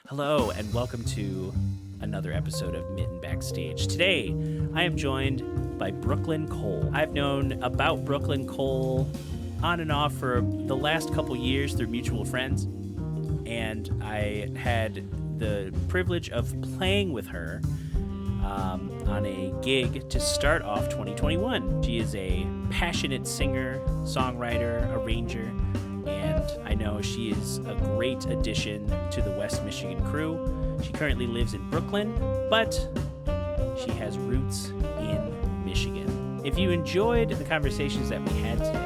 Hello, and welcome to another episode of Mitten Backstage. Today, I am joined by Brooklyn Kohl. I've known about Brooklyn Kohl on and off for the last couple years through mutual friends, and I had the privilege of playing with her on a gig to start off 2021. She is a passionate singer, songwriter, arranger, and I know she is a great addition to the West Michigan crew. She currently lives in Brooklyn, but she has roots in Michigan. If you enjoyed the conversations that we had today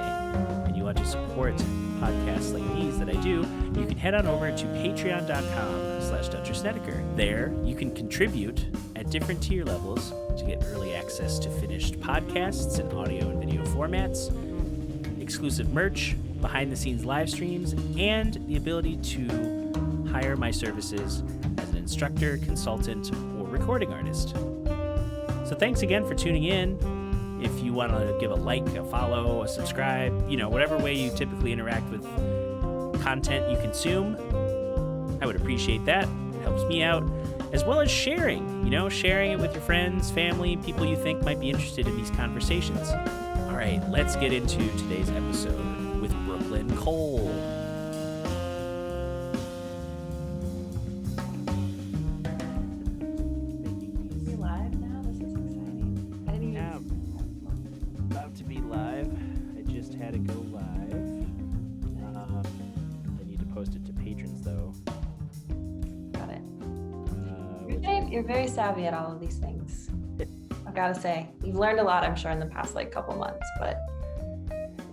and you want to support podcasts like these that I do, you can head on over to patreon.com/Dr. Snedeker. There, you can contribute at different tier levels to get early access to finished podcasts in audio and video formats, exclusive merch, behind-the-scenes live streams, and the ability to hire my services as an instructor, consultant, or recording artist. So thanks again for tuning in. If you want to give a like, a follow, a subscribe, whatever way you typically interact with content you consume, I would appreciate that. It helps me out, as well as sharing it with your friends, family, people you think might be interested in these conversations. All right, let's get into today's episode with Brooklyn Kohl. Are we live now? This is exciting. I didn't even. Yeah, about to be live. I just had to go live. I need to post it to patrons, though. Got it. You're very savvy at all of these things. I've got to say, you've learned a lot, I'm sure, in the past couple months, but.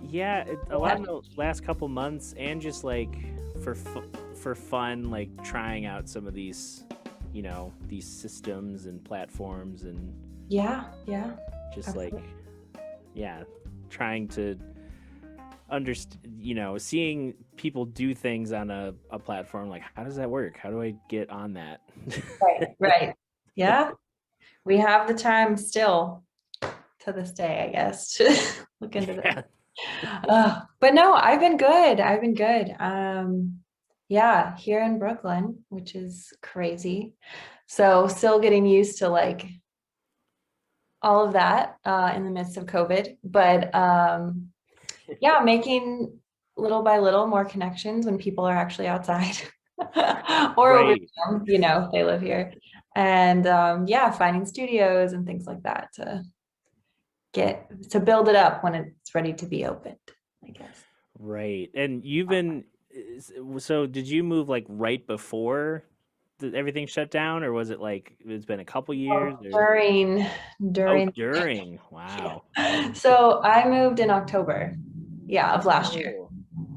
Yeah, a lot in the last couple months, and just for fun, trying out some of these, these systems and platforms, and Yeah. just Absolutely. trying to understand, seeing people do things on a platform. Like, how does that work? How do I get on that? Right. Yeah. We have the time still to this day, I guess, to look into that. But no, I've been good. Here in Brooklyn, which is crazy. So still getting used to all of that in the midst of COVID, but making little by little more connections when people are actually outside or over Right. Zoom, if they live here, and finding studios and things like that to build it up when it's ready to be opened, I guess. Right. And you've been, so did you move right before everything shut down, or was it it's been a couple years? During During. Wow. So I moved in October, of last year. Oh,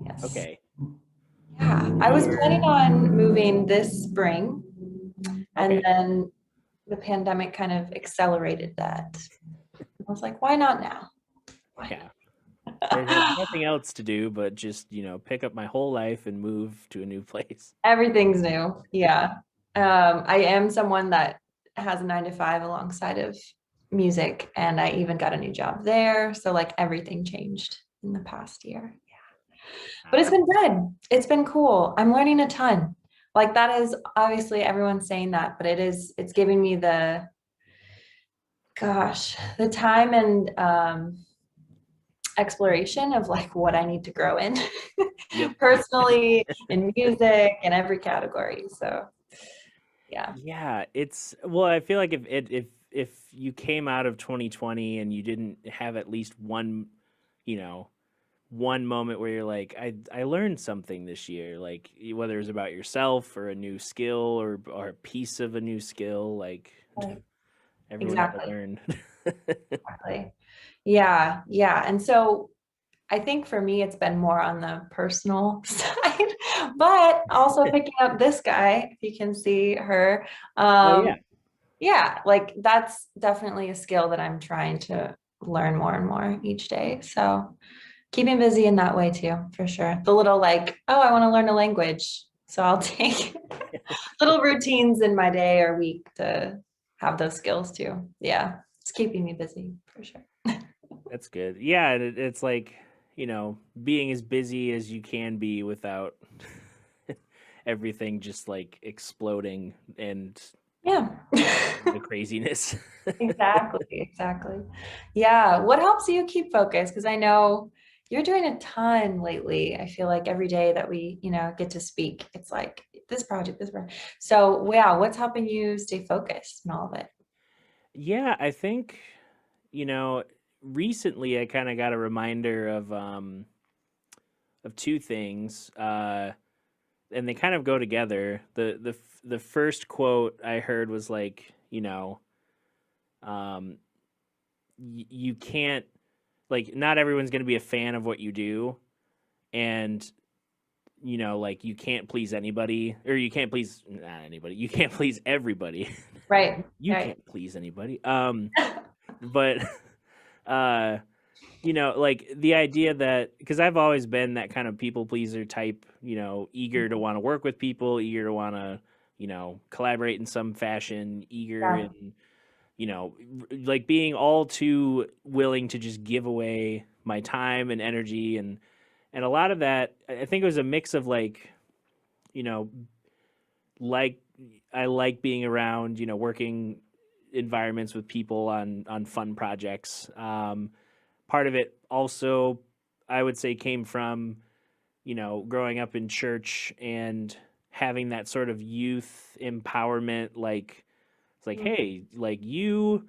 Yes. okay. Yeah, I was planning on moving this spring, and then the pandemic kind of accelerated that. I was like, why not now? Yeah. I have nothing else to do but just, pick up my whole life and move to a new place. Everything's new. Yeah. I am someone that has a 9-to-5 alongside of music, and I even got a new job there. So everything changed in the past year. Yeah. But it's been good. It's been cool. I'm learning a ton. That is obviously everyone's saying that, but it's giving me the time and exploration of what I need to grow in. Yep. Personally, in music, in every category. So Yeah, I feel like if you came out of 2020 and you didn't have at least one moment where you're like, I learned something this year, whether it's about yourself or a new skill or a piece of a new skill, everyone had to learn. Exactly. Yeah. And so I think for me, it's been more on the personal side, but also picking up this guy, if you can see her. That's definitely a skill that I'm trying to learn more and more each day. So keeping busy in that way too, for sure. The little I want to learn a language. So I'll take little routines in my day or week to have those skills too. Yeah, it's keeping me busy for sure. That's good. Yeah, it's being as busy as you can be without everything just like exploding and Yeah. the craziness. Exactly. Yeah. What helps you keep focused? Because I know you're doing a ton lately. I feel like every day that we, get to speak, it's like this project. So, yeah, what's helping you stay focused and all of it? Yeah, I think, you know, recently I kind of got a reminder of two things. And they kind of go together. The first quote I heard was like, um, you can't, like, not everyone's going to be a fan of what you do, and like you can't please anybody, or you can't please not anybody. You can't please everybody. Right. You Right. can't please anybody. But uh, like the idea that, because I've always been that kind of people pleaser type, eager to want to work with people, eager to want to, collaborate in some fashion, eager Yeah. and, like being all too willing to just give away my time and energy. And a lot of that, I think it was a mix of like, you know, like I like being around, working environments with people on fun projects. Part of it also, I would say, came from, growing up in church and having that sort of youth empowerment. Like, it's like, Mhm. hey, like you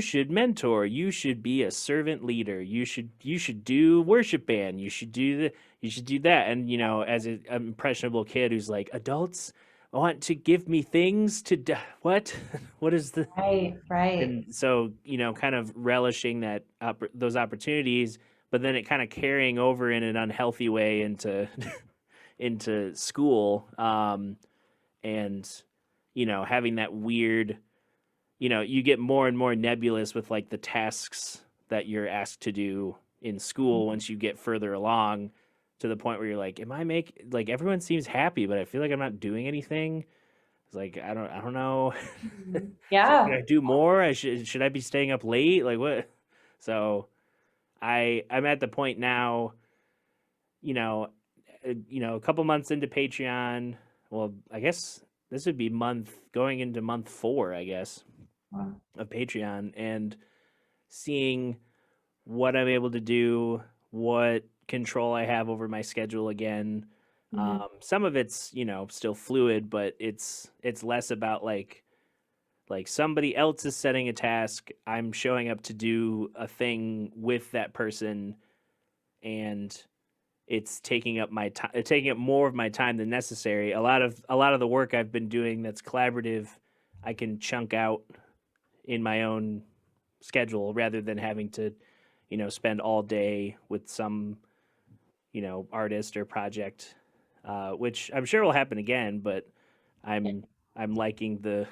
should mentor, you should be a servant leader, you should do worship band, you should do that. And as an impressionable kid who's like, adults want to give me things to do. What? What is the? Right. Right. And so, kind of relishing that those opportunities, but then it kind of carrying over in an unhealthy way into into school, and having that weird, you get more and more nebulous with like the tasks that you're asked to do in school once you get further along, to the point where you're like, am I like, everyone seems happy, but I feel like I'm not doing anything. It's like, I don't know. Mhm. Should Yeah. I do more? Should I be staying up late? Like what? So I'm at the point now, you know, a couple months into Patreon. Well, I guess this would be going into month 4, I guess, Wow. of Patreon, and seeing what I'm able to do, what control I have over my schedule again. Mhm. Some of it's still fluid, but it's less about like somebody else is setting a task, I'm showing up to do a thing with that person, and it's taking up my time, taking up more of my time than necessary. A lot of the work I've been doing that's collaborative, I can chunk out in my own schedule rather than having to spend all day with some artist or project, which I'm sure will happen again. But I'm I'm liking the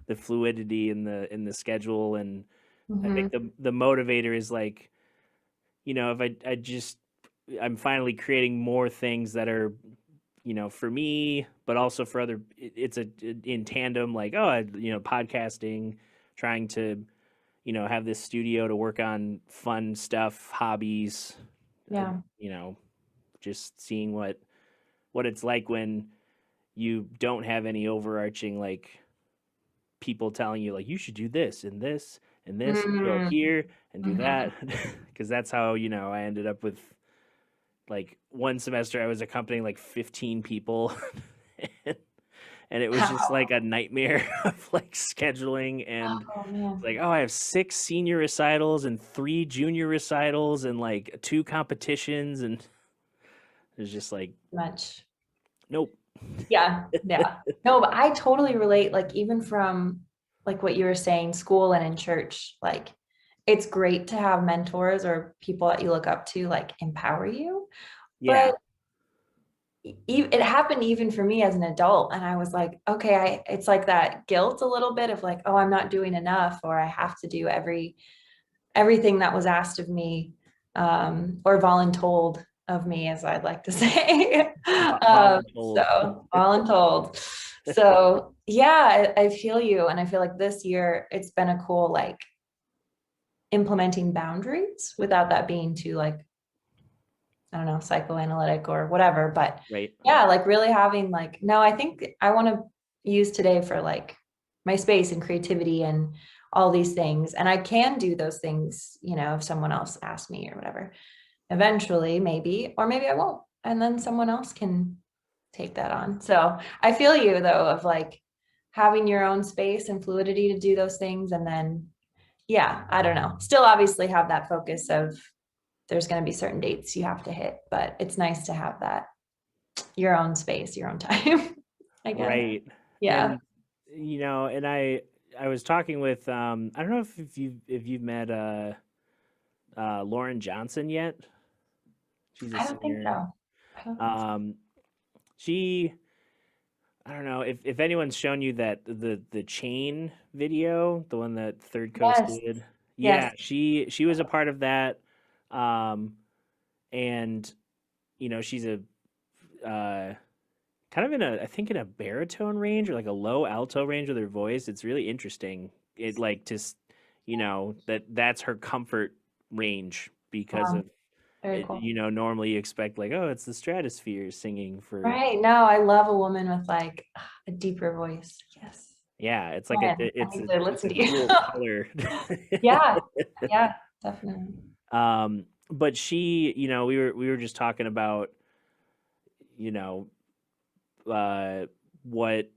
the fluidity in the schedule. And I think Mhm. the motivator is like, if I just, I'm finally creating more things that are, for me, but also for other. It's in tandem, like, oh, podcasting, trying to have this studio to work on fun stuff, hobbies, uh, Yeah. you know, just seeing what it's like when you don't have any overarching like people telling you like you should do this and this and this and go Mm. here and do that, Mhm. because that's how I ended up with, like, one semester I was accompanying like 15 people and it was just like Wow. a nightmare of like scheduling. And Oh it's man. like, oh, I have 6 senior recitals and 3 junior recitals and like 2 competitions, and it's just like, Much. nope. Yeah. Yeah. No, but I totally relate. Like even from like what you were saying, school and in church, like it's great to have mentors or people that you look up to like empower you. Yeah. But it happened even for me as an adult, and I was like, okay, it's like that guilt a little bit of like, oh, I'm not doing enough, or I have to do everything that was asked of me, or voluntold of me, as I'd like to say. Voluntold. So voluntold. So yeah, I feel you, and I feel like this year it's been a cool like implementing boundaries without that being too like I don't know, psychoanalytic or whatever. But Right. yeah, like really having like, no, I think I want to use today for like my space and creativity and all these things. And I can do those things, you know, if someone else asks me or whatever, eventually, maybe, or maybe I won't. And then someone else can take that on. So I feel you though, of like having your own space and fluidity to do those things. And then, yeah, I don't know, still obviously have that focus of there's going to be certain dates you have to hit, but it's nice to have that your own space, your own time, I guess. Right. Yeah. And and I was talking with I don't know if you've met Lauren Johnson yet. She's a I don't think singer. so. I don't think so. Um she I don't know if anyone's shown you that the Chain video, the one that Third Coast Yes. did. Yeah, Yes. she was a part of that. Um and she's a uh kind of in a I think in a baritone range or like a low alto range with her voice. It's really interesting. It like just that's her comfort range because of Very it, cool. normally you expect like, oh, it's the stratosphere singing for. Right. No, I love a woman with like a deeper voice. Yes. Yeah, it's like Man, I need to it's listen a to you. cool color. Yeah. Yeah, definitely. But she, we were just talking about, you know, uh, what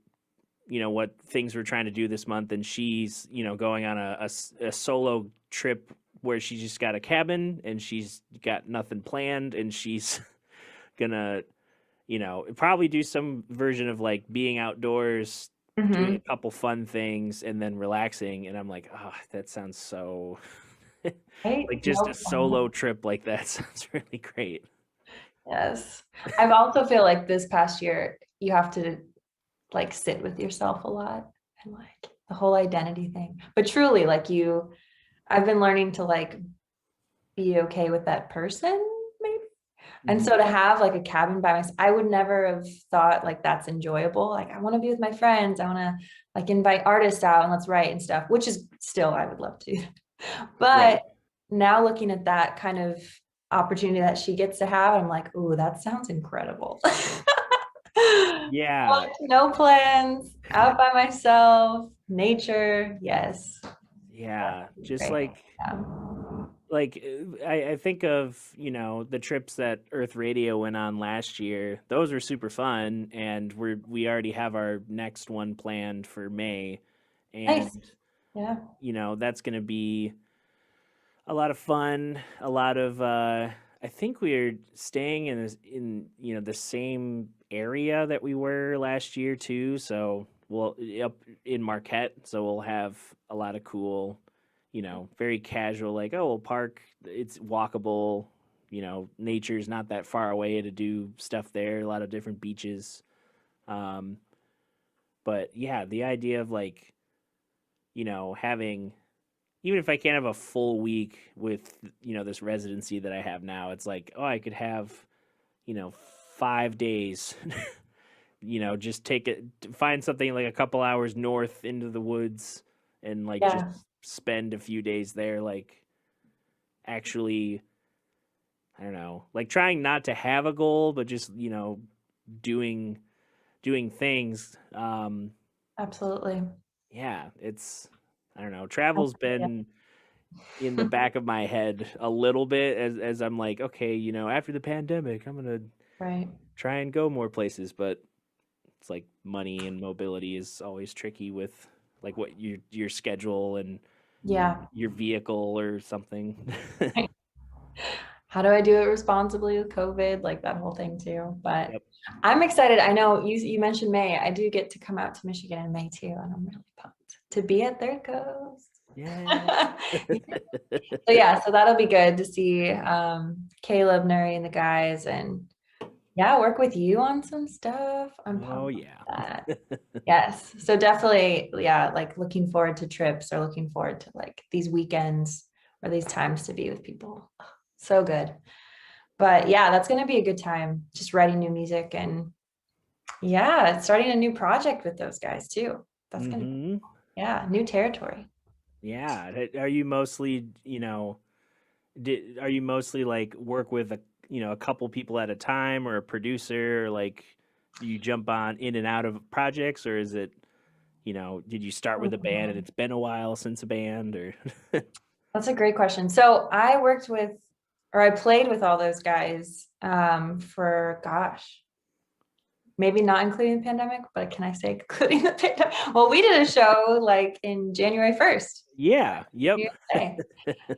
what things we're trying to do this month, and she's going on a solo trip where she just got a cabin and she's got nothing planned, and she's gonna probably do some version of like being outdoors, doing a Hmm. couple fun things, and then relaxing. And I'm like, oh, that sounds so Right? like just a No solo plan. trip like that sounds really great. Yes. I've also feel like this past year you have to like sit with yourself a lot and like the whole identity thing. But truly, like I've been learning to like be okay with that person, maybe. And Mhm. so to have like a cabin by myself, I would never have thought like that's enjoyable. Like I want to be with my friends. I want to like invite artists out and let's write and stuff, which is still I would love to. Right. But now looking at that kind of opportunity that she gets to have, I'm like, ooh, that sounds incredible. Yeah. Like, no plans, out by myself, nature. Yes. Yeah. Just Great. like Yeah. I think of the trips that Earth Radio went on last year. Those were super fun, and we already have our next one planned for May, and Nice. Yeah. that's going to be a lot of fun. A lot of I think we're staying in the same area that we were last year too. So we'll up in Marquette, so we'll have a lot of cool, very casual, like, oh, we'll park. It's walkable. Nature's not that far away to do stuff there. A lot of different beaches. Um, but yeah, the idea of like having, even if I can't have a full week with this residency that I have now, it's like, oh, I could have 5 days. Just take it, find something like a couple hours north into the woods, and like just Yeah. spend a few days there, like actually, I don't know, like trying not to have a goal, but just doing things. Absolutely. Yeah, it's, I don't know, That's travel's good. been in the back of my head a little bit as I'm like, okay, after the pandemic, I'm gonna Right. try and go more places, but it's like money and mobility is always tricky with like what your schedule and Yeah. your vehicle or something. How do I do it responsibly with COVID? Like that whole thing too. But Yep. I'm excited. I know you mentioned May. I do get to come out to Michigan in May too, and I'm really pumped to be at Third Coast. Yeah. So yeah, so that'll be good to see Caleb, Nuri, and the guys, and yeah, work with you on some stuff. I'm Oh pumped yeah. about that. Yes. So definitely, yeah, like looking forward to trips or looking forward to like these weekends or these times to be with people. So good. But yeah, that's going to be a good time just writing new music and yeah, starting a new project with those guys too. That's going to, Hmm. yeah, new territory. Yeah. Are you mostly, are you mostly like work with a couple people at a time, or a producer, or like do you jump on in and out of projects, or is it, did you start with a band and it's been a while since a band, or That's a great question. So I worked with, or I played with all those guys for, gosh, maybe not including the pandemic, but can I say including the pandemic? Well, we did a show like in January 1st. yeah, yep. USA.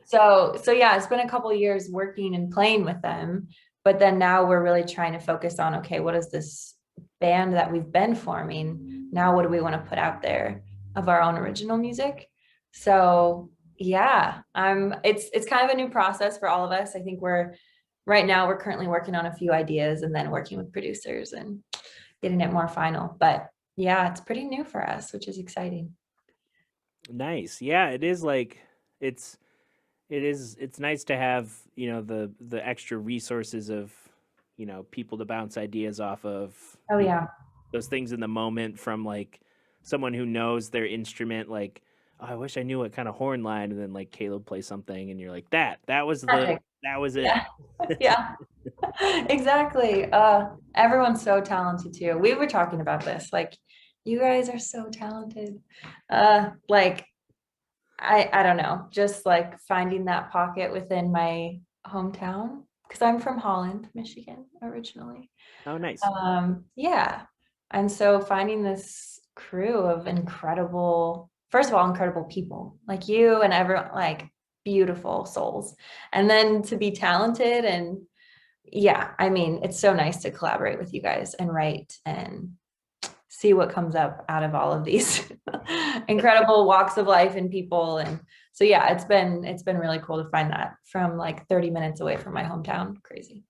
So yeah, it's been a couple of years working and playing with them, but then now we're really trying to focus on, okay, what is this band that we've been forming? Now, what do we want to put out there of our own original music? So yeah, it's kind of a new process for all of us. I think right now we're currently working on a few ideas and then working with producers and getting it more final. But yeah, it's pretty new for us, which is exciting. Nice. Yeah, it is like it's it's nice to have, the extra resources of, people to bounce ideas off of, Oh yeah. those things in the moment from like someone who knows their instrument, like, oh, I wish I knew what kind of horn line, and then like Caleb plays something and you're like, Magic. that was it. Yeah. Yeah. Exactly. Everyone's so talented too. We were talking about this. Like, you guys are so talented. Like I don't know, just like finding that pocket within my hometown because I'm from Holland, Michigan originally. Oh, nice. Yeah. And so finding this crew of incredible, first of all, incredible people like you and everyone, like beautiful souls. And then to be talented and yeah, I mean, it's so nice to collaborate with you guys and write and see what comes up out of all of these incredible walks of life and people. And so yeah, it's been really cool to find that from like 30 minutes away from my hometown. Crazy.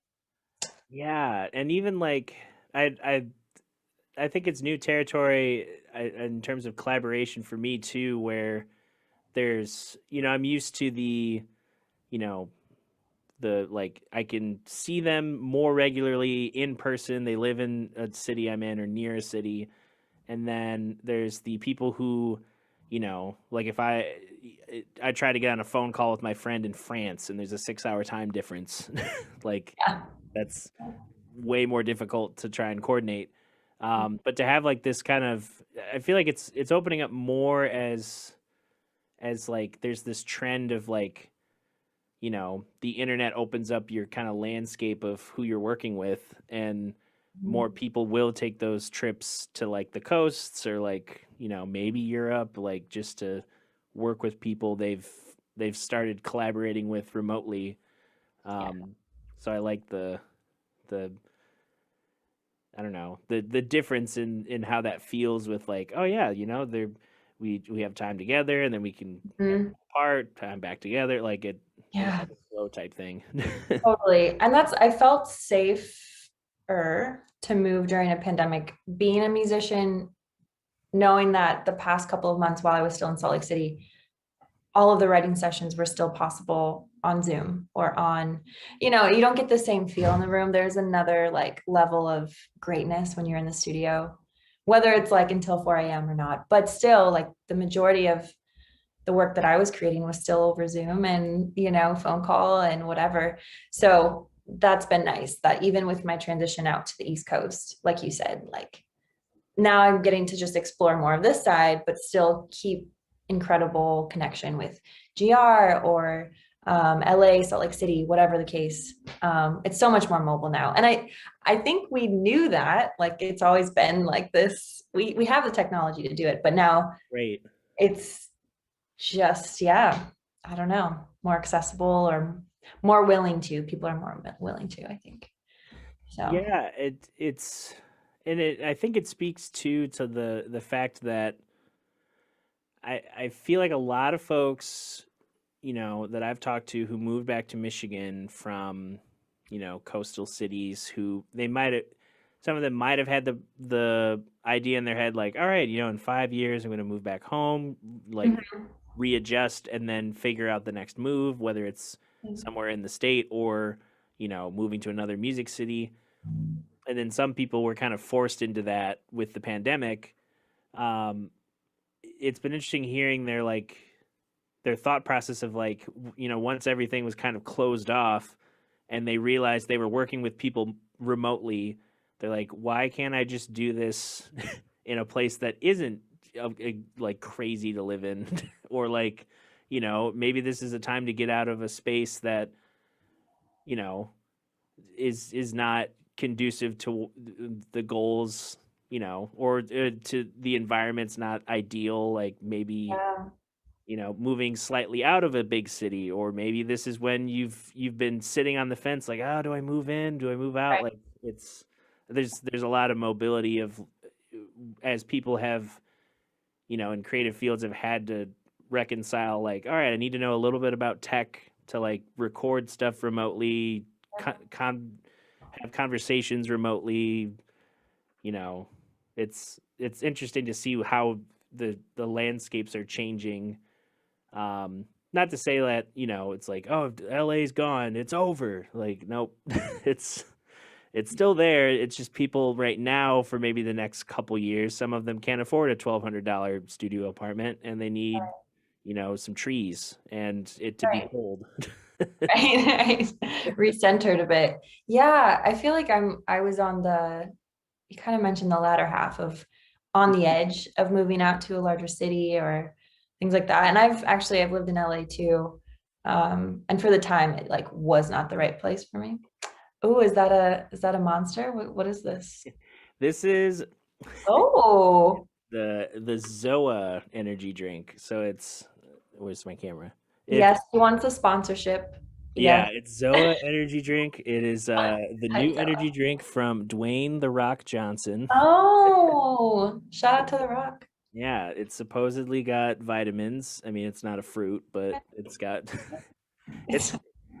Yeah, and even like I think it's new territory, in terms of collaboration for me too, where there's, I'm used to you know, like I can see them more regularly in person. They live in a city I'm in or near a city. And then there's the people who, like if I try to get on a phone call with my friend in France and there's a 6 hour time difference, like Yeah. that's way more difficult to try and coordinate. But to have like this kind of, I feel like it's opening up more as like there's this trend of like, the internet opens up your kind of landscape of who you're working with, and more people will take those trips to like the coasts or like, maybe Europe, like just to work with people they've started collaborating with remotely. So I like the I don't know, the difference in how that feels with like, oh yeah, there we have time together and then we can Mhm. apart, time back together, like it, Yeah, flow type thing. totally. And I felt safer to move during a pandemic, being a musician, knowing that the past couple of months while I was still in Salt Lake City, all of the writing sessions were still possible on Zoom or on, you don't get the same feel in the room. There's another like level of greatness when you're in the studio, whether it's like until 4 a.m. or not, but still like the majority of the work that I was creating was still over Zoom and, phone call and whatever. So that's been nice that even with my transition out to the East Coast, like you said, like now I'm getting to just explore more of this side, but still keep incredible connection with GR or LA, Salt Lake City, whatever the case. It's so much more mobile now. And I think we knew that, like it's always been like this. We have the technology to do it, but now Great. it's just, yeah, I don't know, more accessible or more willing to. People are more willing to, I think. So Yeah, it's and I think it speaks to the fact that I feel like a lot of folks, that I've talked to who moved back to Michigan from, coastal cities, who they might have, some of them might have had the idea in their head like, all right, in 5 years I'm going to move back home, like readjust and then figure out the next move, whether it's somewhere in the state or, moving to another music city. And then some people were kind of forced into that with the pandemic. Um, it's been interesting hearing their thought process of like, once everything was kind of closed off, and they realized they were working with people remotely. They're like, why can't I just do this in a place that isn't like crazy to live in, or like, maybe this is a time to get out of a space that you know is not conducive to the goals, or to the environment's not ideal. Like maybe Yeah. moving slightly out of a big city, or maybe this is when you've been sitting on the fence, like, oh, do I move in? Do I move out? Right. Like it's there's a lot of mobility of as people have, in creative fields have had to reconcile, like, all right, I need to know a little bit about tech to like record stuff remotely, have conversations remotely. You know, it's interesting to see how the landscapes are changing. Not to say that, it's like, oh, LA's gone, it's over. Like, nope. it's it's still there. It's just people right now for maybe the next couple years, some of them can't afford a $1,200 studio apartment, and they need, some trees and it to be Right. cold. Right. Recentered a bit. Yeah, I feel like I was on you kind of mentioned the latter half of on the edge of moving out to a larger city or things like that. And I've lived in LA too. And for the time it like was not the right place for me. Oh, is that a monster? What is this? This is Oh, the Zoa Energy Drink. So it's where's my camera? It's yes, he wants a sponsorship. Yes. Yeah, it's Zoa Energy Drink. It is the new Hyped energy up. drink from Dwayne the Rock Johnson. Oh, shout out to The Rock. Yeah, it's supposedly got vitamins. I mean, it's not a fruit, but it's got it's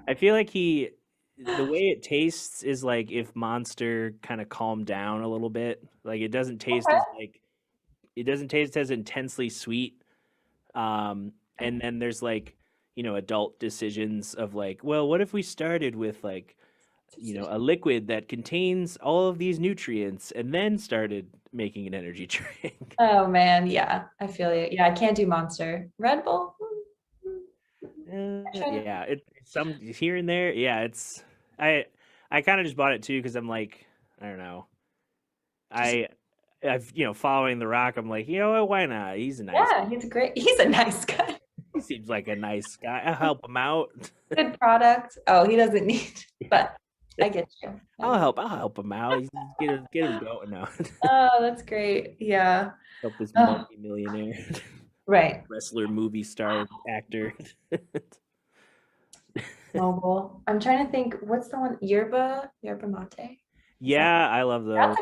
I feel like the way it tastes is like if Monster kind of calmed down a little bit. Like it doesn't taste as intensely sweet. And then there's like, adult decisions of like, well, what if we started with like, a liquid that contains all of these nutrients and then started making an energy drink. Oh man, yeah, I feel you. Yeah, I can't do Monster. Red Bull. I try Yeah, it's some here and there. Yeah, I I kind of just bought it too because I'm like, I don't know. just I've following The Rock. I'm like, what, why not? He's a nice. yeah, he's great. He's a nice guy. He seems like a nice guy. I'll help him out. Good product. Oh, he doesn't need, but I get you. I'll help him out. Get him going now. Oh, that's great. Yeah. Help this Oh, multi-millionaire right. wrestler, movie star, actor. Mobile. I'm trying to think. What's the one? Yerba mate. Is that Yeah, I love those.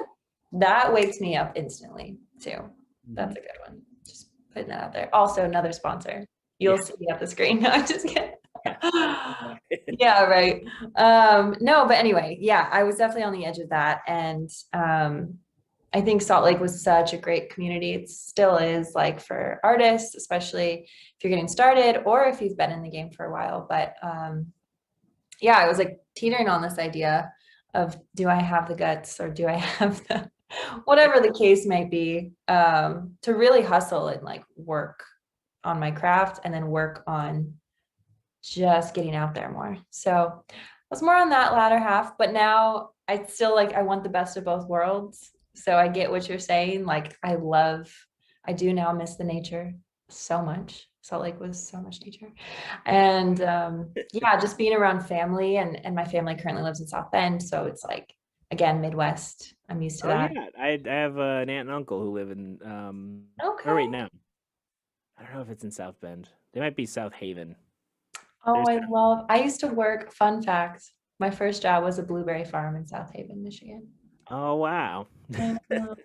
that wakes me up instantly too. That's Mhm. a good one. Just putting that out there. Also, another sponsor. You'll Yeah. see up the screen. No, I'm just kidding. Yeah. Yeah, right. No, but anyway, yeah, I was definitely on the edge of that. And I think Salt Lake was such a great community. It still is, like, for artists, especially if you're getting started or if you've been in the game for a while. But yeah, I was like teetering on this idea of, do I have the guts or do I have the whatever the case may be, to really hustle and like work on my craft and then work on just getting out there more. So I was more on that latter half, but now I still like, I want the best of both worlds. So I get what you're saying. Like, I do now miss the nature so much. Salt Lake was so much nature. And yeah, just being around family, and my family currently lives in South Bend. So it's like, again, Midwest. I'm used to Oh that. yeah, I have an aunt and uncle who live in or Okay. wait, no, I don't know if it's in South Bend. They might be South Haven. Oh, There's I used to work, fun fact, my first job was a blueberry farm in South Haven, Michigan. Oh wow. I know.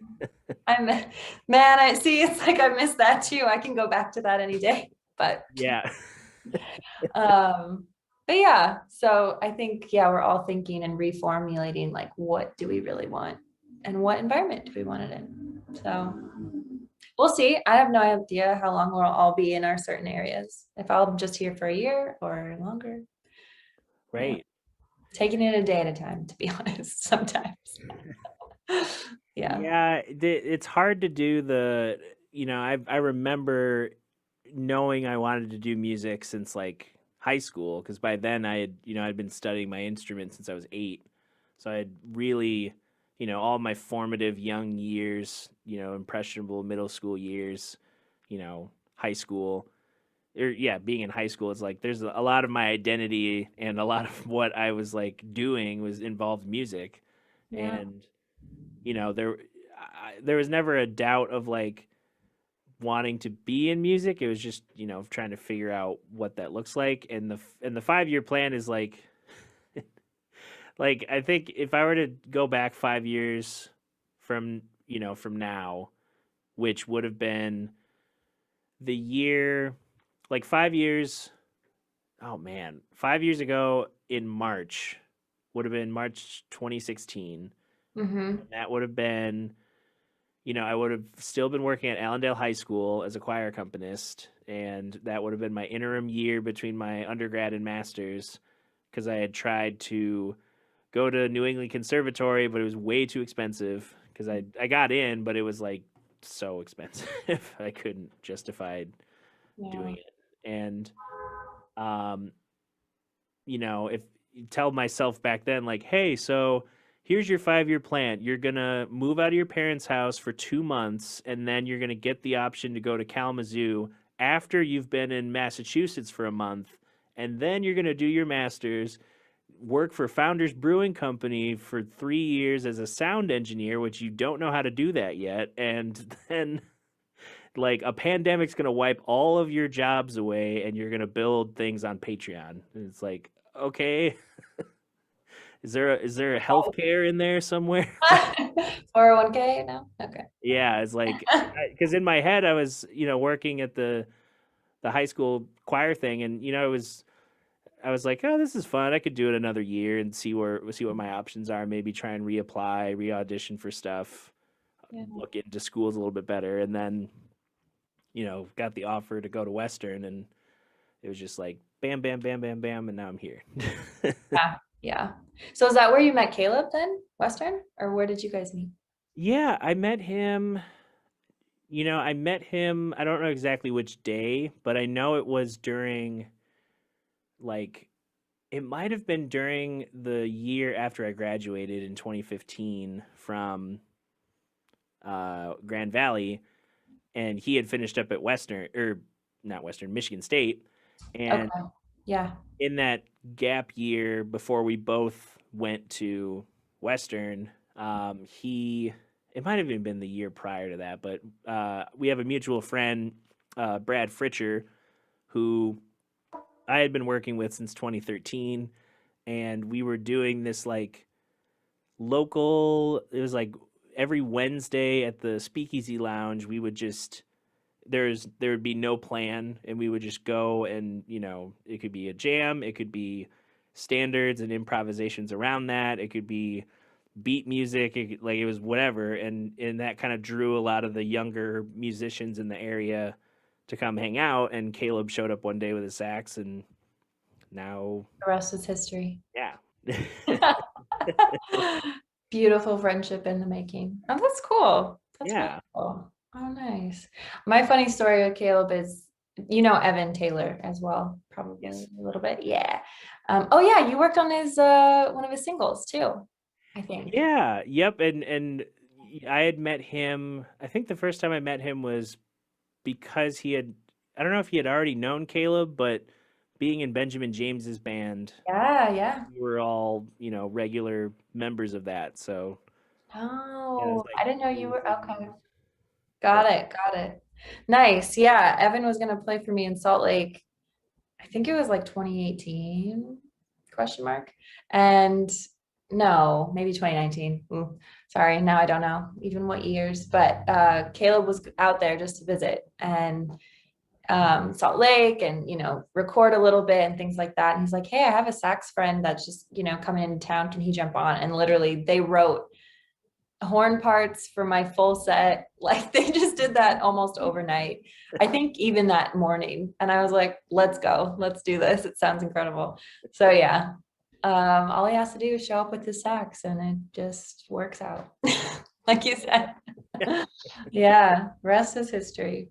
I'm man, I see, it's like I miss that too. I can go back to that any day. But Yeah. um but yeah, so I think, yeah, we're all thinking and reformulating, like, what do we really want and what environment do we want it in? So we'll see. I have no idea how long we'll all be in our certain areas. If I'll just here for a year or longer. Yeah. Right. Taking it a day at a time, to be honest, sometimes. Yeah. Yeah, it's hard to do I remember knowing I wanted to do music since like high school, because by then I had, I'd been studying my instrument since I was 8. So I had really, all my formative young years, impressionable middle school years, high school, or yeah, being in high school, it's like there's a lot of my identity and a lot of what I was like doing was involved music. Yeah. And, there was never a doubt of like wanting to be in music. It was just, trying to figure out what that looks like. And the 5-year plan is like, like I think if I were to go back 5 years from now, which would have been the year, like 5 years. Oh man, 5 years ago in March would have been March 2016. Mm-hmm. And that would have been, I would have still been working at Allendale High School as a choir accompanist, and that would have been my interim year between my undergrad and master's, because I had tried to go to New England Conservatory, but it was way too expensive. Because I got in, but it was like so expensive, I couldn't justify Yeah. doing it. And um, if you tell myself back then, like, hey, so here's your 5-year plan. You're going to move out of your parents' house for 2 months, and then you're going to get the option to go to Kalamazoo after you've been in Massachusetts for a month. And then you're going to do your master's, work for Founders Brewing Company for 3 years as a sound engineer, which you don't know how to do that yet. And then like a pandemic's gonna wipe all of your jobs away and you're gonna build things on Patreon. And it's like, okay, is there a healthcare in there somewhere? 401k? No? Okay. Yeah, it's like because in my head I was, working at the high school choir thing, and I was like, oh, this is fun. I could do it another year and see what my options are. Maybe try and reapply, re-audition for stuff, Yeah. look into schools a little bit better, and then got the offer to go to Western, and it was just like bam, bam, bam, bam, bam, and now I'm here. Yeah. Yeah. So is that where you met Caleb then? Western? Or where did you guys meet? Yeah, I met him. I don't know exactly which day, but I know it was during, like, it might have been during the year after I graduated in 2015 from Grand Valley, and he had finished up at Western, or not Western, Michigan State. And Okay. Yeah. in that gap year before we both went to Western, it might have even been the year prior to that, but we have a mutual friend, Brad Fritcher, who I had been working with since 2013, and we were doing this like local. It was like every Wednesday at the Speakeasy Lounge. We would just there would be no plan, and we would just go, and it could be a jam, it could be standards and improvisations around that, it could be beat music, like it was whatever, and that kind of drew a lot of the younger musicians in the area to come hang out. And Caleb showed up one day with his sax, and now The rest is history. yeah. Beautiful friendship in the making. Oh, that's cool. That's really Yeah. cool. Oh, nice. My funny story with Caleb is, Evan Taylor as well, probably Yes. a little bit. Yeah. Oh yeah, you worked on his one of his singles too, I think. Yeah, yep, and I had met him. I think the first time I met him was because I don't know if he had already known Caleb, but being in Benjaman James's band, Yeah, yeah. we were all, regular members of that. So yeah, it was Oh, like I didn't know you early were okay. 90s. Got Yep. it, got it. Nice. Yeah, Evan was gonna play for me in Salt Lake. I think it was like 2018 question mark. And no, maybe 2019. Sorry, now I don't know even what years, but Caleb was out there just to visit and Salt Lake and record a little bit and things like that. And he's like, hey, I have a sax friend that's just coming into town. Can he jump on? And literally they wrote horn parts for my full set. Like they just did that almost overnight. I think even that morning. And I was like, let's go. Let's do this. It sounds incredible. So yeah. All he has to do is show up with his sax and it just works out. Like you said. Yeah, rest is history.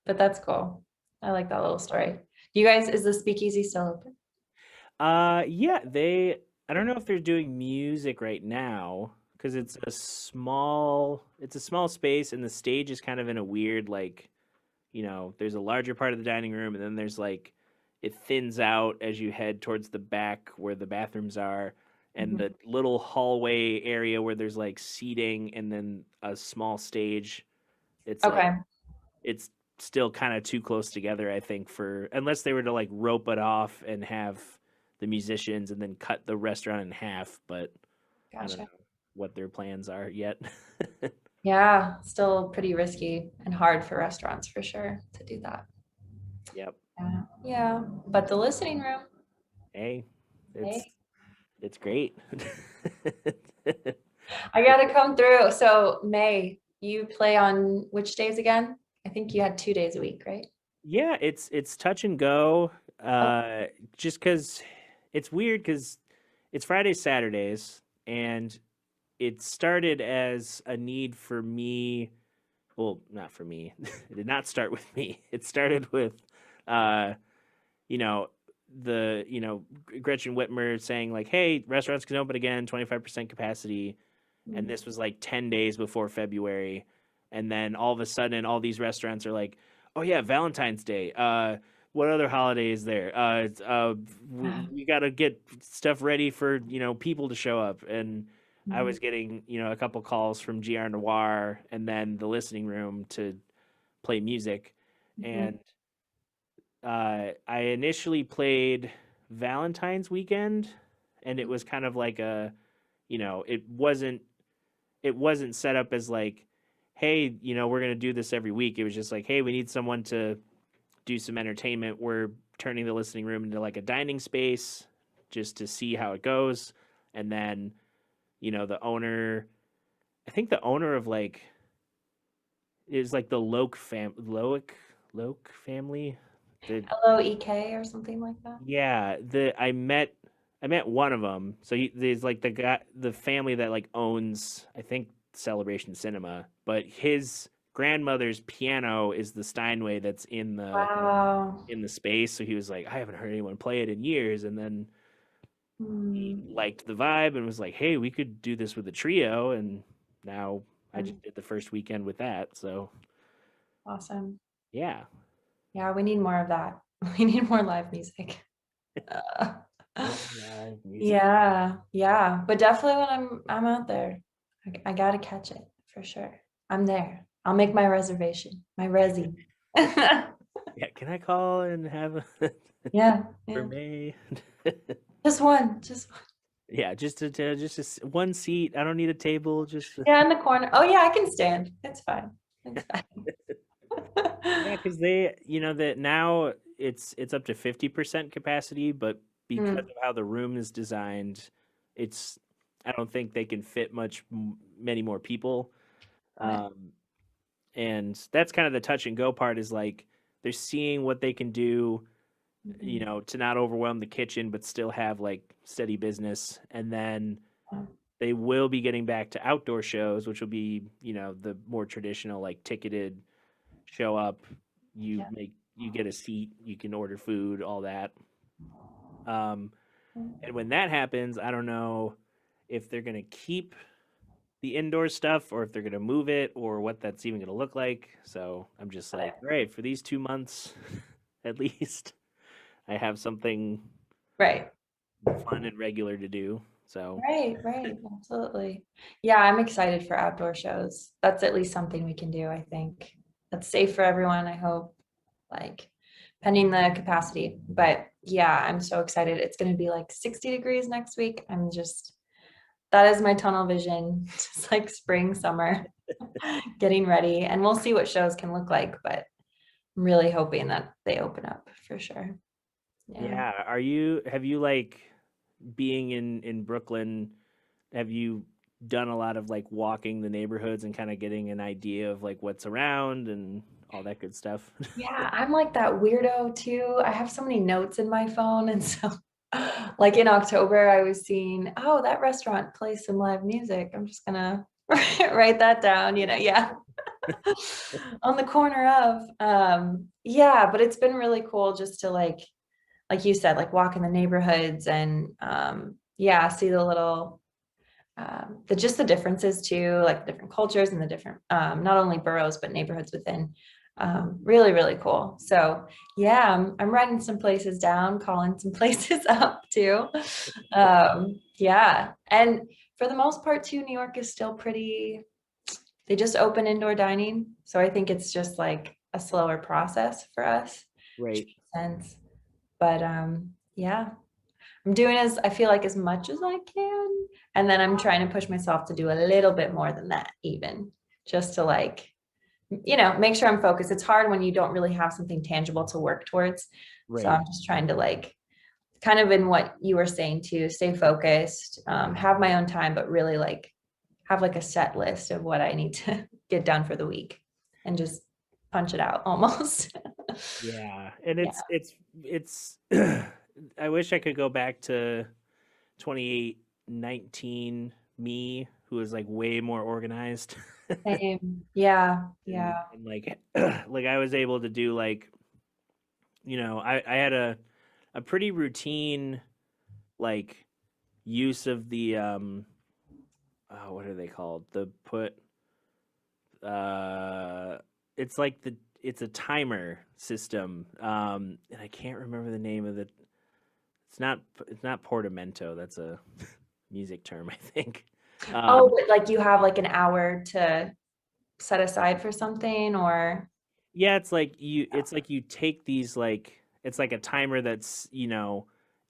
But that's cool. I like that little story. You guys, is the Speakeasy still open? Yeah, I don't know if they're doing music right now because it's a small space and the stage is kind of in a weird like, there's a larger part of the dining room and then there's like it thins out as you head towards the back where the bathrooms are and Mhm. the little hallway area where there's like seating and then a small stage. It's like Okay, it's still kind of too close together, I think, for unless they were to like rope it off and have the musicians and then cut the restaurant in half, but I don't gotcha. know what their plans are yet. Yeah, still pretty risky and hard for restaurants for sure to do that. Yep. Yeah, yeah. But the listening room, Hey, it's hey, it's great. I gotta come through. So May, you play on which days again? I think you had 2 days a week, right? Yeah, it's touch and go. Oh, Just because it's weird because it's Fridays, Saturdays, and it started as a need for me. Well, not for me. It did not start with me. It started with, uh, you know, Gretchen Whitmer saying like, "Hey, restaurants can open again, 25% capacity," and mm, this was like 10 days before February, and then all of a sudden, all these restaurants are like, "Oh yeah, Valentine's Day. What other holiday is there? We got to get stuff ready for people to show up." And I mhm, was getting a couple calls from GR Noir and then the listening room to play music, mhm, and I initially played Valentine's weekend, and it was kind of like it wasn't set up as like, hey, we're gonna do this every week. It was just like, hey, we need someone to do some entertainment. We're turning the listening room into like a dining space just to see how it goes, and then the owner, I think the owner of like is like the Loke family. The LOEK or something like that. Yeah, I met one of them. So there's like the family that like owns, I think, Celebration Cinema, but his grandmother's piano is the Steinway that's Wow. in the space. So he was like, I haven't heard anyone play it in years, and then he Hmm. liked the vibe and was like, hey, we could do this with a trio, and now I just did the first weekend with that. So Awesome. yeah, Yeah, we need more of that. We need more live music. Uh, more live music. yeah, yeah. But definitely when I'm out there, I gotta catch it for sure. I'm there. I'll make my reservation, my resi. Yeah, can I call and have a Yeah, for yeah. May? Just one. Just one. Yeah, one seat. I don't need a table. Just Yeah, in the corner. Oh yeah, I can stand. It's fine. It's fine. yeah, because they, that now it's up to 50% capacity, but because Hmm, of how the room is designed, it's I don't think they can fit many more people. got it. Um, and that's kind of the touch and go part is like they're seeing what they can do, Mhm. to not overwhelm the kitchen, but still have like steady business, and then Yeah, they will be getting back to outdoor shows, which will be, the more traditional, like ticketed show up, yeah. you get a seat, you can order food, all that. Um, Mm, and when that happens, I don't know if they're gonna keep the indoor stuff or if they're gonna move it or what that's even gonna look like. So I'm just got it. like, all right, for these 2 months, at least, I have something Right. fun and regular to do. So Right, right, absolutely. Yeah, I'm excited for outdoor shows. That's at least something we can do, I think. That's safe for everyone, I hope, like pending the capacity. But yeah, I'm so excited. It's going to be like 60 degrees next week. That is my tunnel vision. Just like spring, summer, getting ready. And we'll see what shows can look like, but I'm really hoping that they open up for sure. Yeah. yeah, have you like being in Brooklyn, have you done a lot of like walking the neighborhoods and kind of getting an idea of like what's around and all that good stuff? Yeah, I'm like that weirdo too. I have so many notes in my phone. And so, like in October, I was seeing, oh, that restaurant plays some live music. I'm just gonna write that down, Yeah. on the corner of. Yeah, but it's been really cool just to like you said, like walk in the neighborhoods and yeah, see the little just the differences too, like different cultures and the different not only boroughs but neighborhoods within. Really, really cool. So yeah, I'm writing some places down, calling some places up too. Yeah, and for the most part too, New York is still pretty. They just open indoor dining, so I think it's just like a slower process for us, which Right. makes sense. But yeah, I'm doing as I feel like as much as I can. And then I'm trying to push myself to do a little bit more than that, even just to like, make sure I'm focused. It's hard when you don't really have something tangible to work towards. So Right. I'm just trying to like kind of in what you were saying to stay focused, have my own time, but really like have like a set list of what I need to get done for the week and just punch it out almost. Yeah. And Yeah. it's I wish I could go back to 2019 me, who was like way more organized. Same. Yeah. and, Yeah. and like like I was able to do like, I had a pretty routine like use of the what are they called? The put uh it's like it's a timer system. And I can't remember the name of the it's not portamento, that's a music term, I think. Oh, Um but like you have like an hour to set aside for something or yeah, it's like you take these like it's like a timer that's,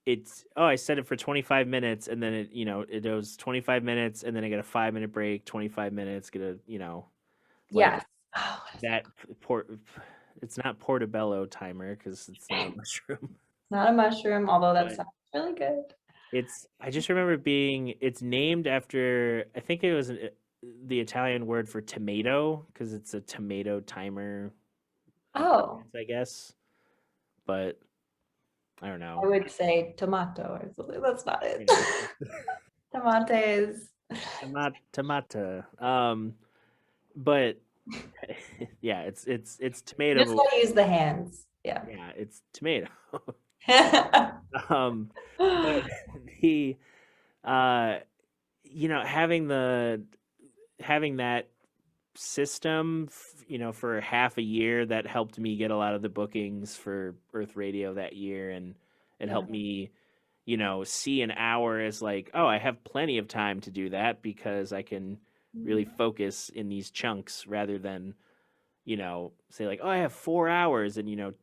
it's I set it for 25 minutes and then it goes 25 minutes and then I get a 5-minute break, 25 minutes, get a, like yes. Oh, what is that that called? port it's not portobello timer because it's not a mushroom. Not a mushroom, although that But sounds really good. I just remember it's named after, I think it was the Italian word for tomato because it's a tomato timer Oh, appliance, I guess. But I don't I know. would say tomato or something. That's not it. Yeah. Tomates. Tomata. But yeah, it's You just tomato. gotta use the hands. Yeah. Yeah, it's tomato. Um, but the uh, having that system, for half a year that helped me get a lot of the bookings for Earth Radio that year, and it Yeah. helped me, see an hour as like, oh, I have plenty of time to do that because I can really focus in these chunks rather than, say like, oh, I have 4 hours and,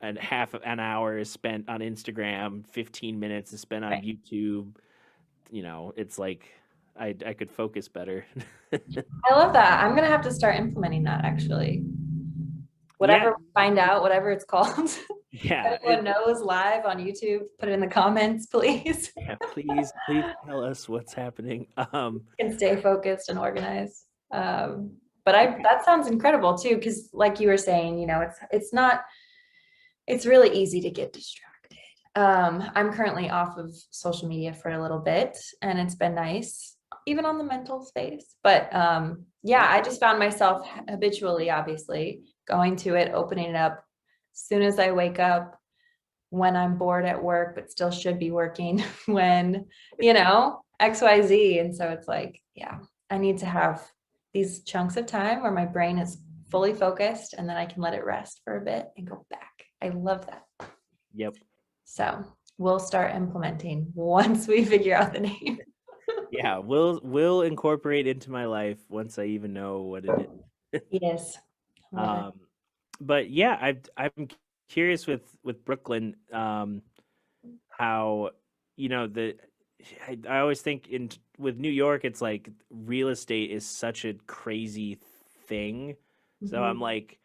and half of an hour is spent on Instagram, 15 minutes is spent on Right. YouTube. It's like I could focus better. I love that. I'm gonna have to start implementing that actually. Yeah, Whatever we find out, whatever it's called. yeah, Anyone knows live on YouTube, put it in the comments, please. yeah. Please tell us what's happening. Can stay focused and organized. But that sounds incredible too, because like you were saying, it's not it's really easy to get distracted. I'm currently off of social media for a little bit, and it's been nice, even on the mental space. But yeah, I just found myself habitually, obviously, going to it, opening it up as soon as I wake up, when I'm bored at work, but still should be working, when, XYZ. And so it's like, yeah, I need to have these chunks of time where my brain is fully focused and then I can let it rest for a bit and go back. I love that. Yep. So we'll start implementing once we figure out the name. Yeah, will incorporate into my life once I even know what it is. Yes. Love it. Um, but yeah, I'm curious with Brooklyn, how the I always think with New York, it's like real estate is such a crazy thing. So Mhm. I'm like,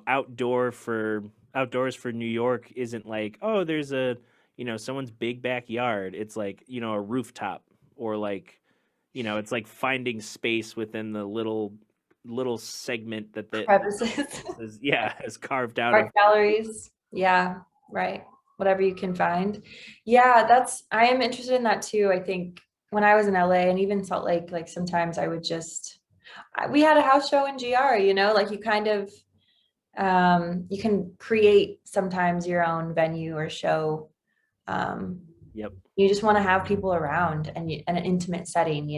outdoors for New York isn't like, oh, there's someone's big backyard. It's like, a rooftop, or like, it's like finding space within the little segment that the Crevices, is, yeah, has carved out of. art galleries. Yeah, right. Whatever you can find. Yeah, I am interested in that too. I think when I was in LA and even Salt Lake, like sometimes we had a house show in GR, like you kind of, you can create sometimes your own venue or show. Um, Yep. you just want to have people around and an intimate setting,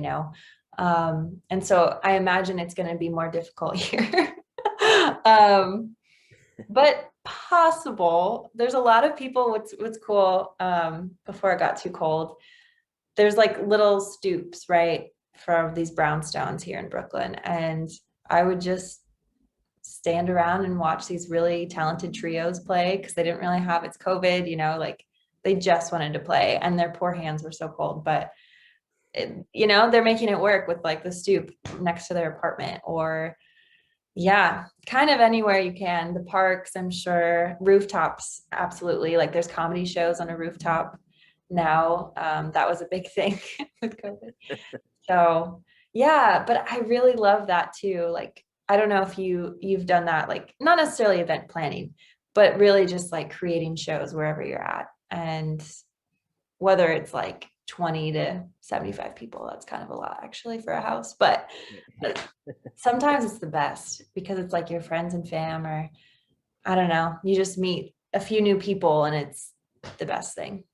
and so I imagine it's going to be more difficult here. um, but possible. There's a lot of people. What's cool, before it got too cold, there's like little stoops, right, for these brownstones here in Brooklyn, and I would just stand around and watch these really talented trios play because they didn't really have, it's COVID, like they just wanted to play and their poor hands were so cold, but they're making it work with like the stoop next to their apartment, or yeah, kind of anywhere you can. The parks, I'm sure, rooftops, absolutely. Like there's comedy shows on a rooftop now. That was a big thing with COVID. So yeah, but I really love that too. Like, I don't know if you've done that, like not necessarily event planning, but really just like creating shows wherever you're at. And whether it's like 20 to 75 people, that's kind of a lot actually for a house. But sometimes it's the best because it's like your friends and fam, or I don't know, you just meet a few new people and it's the best thing.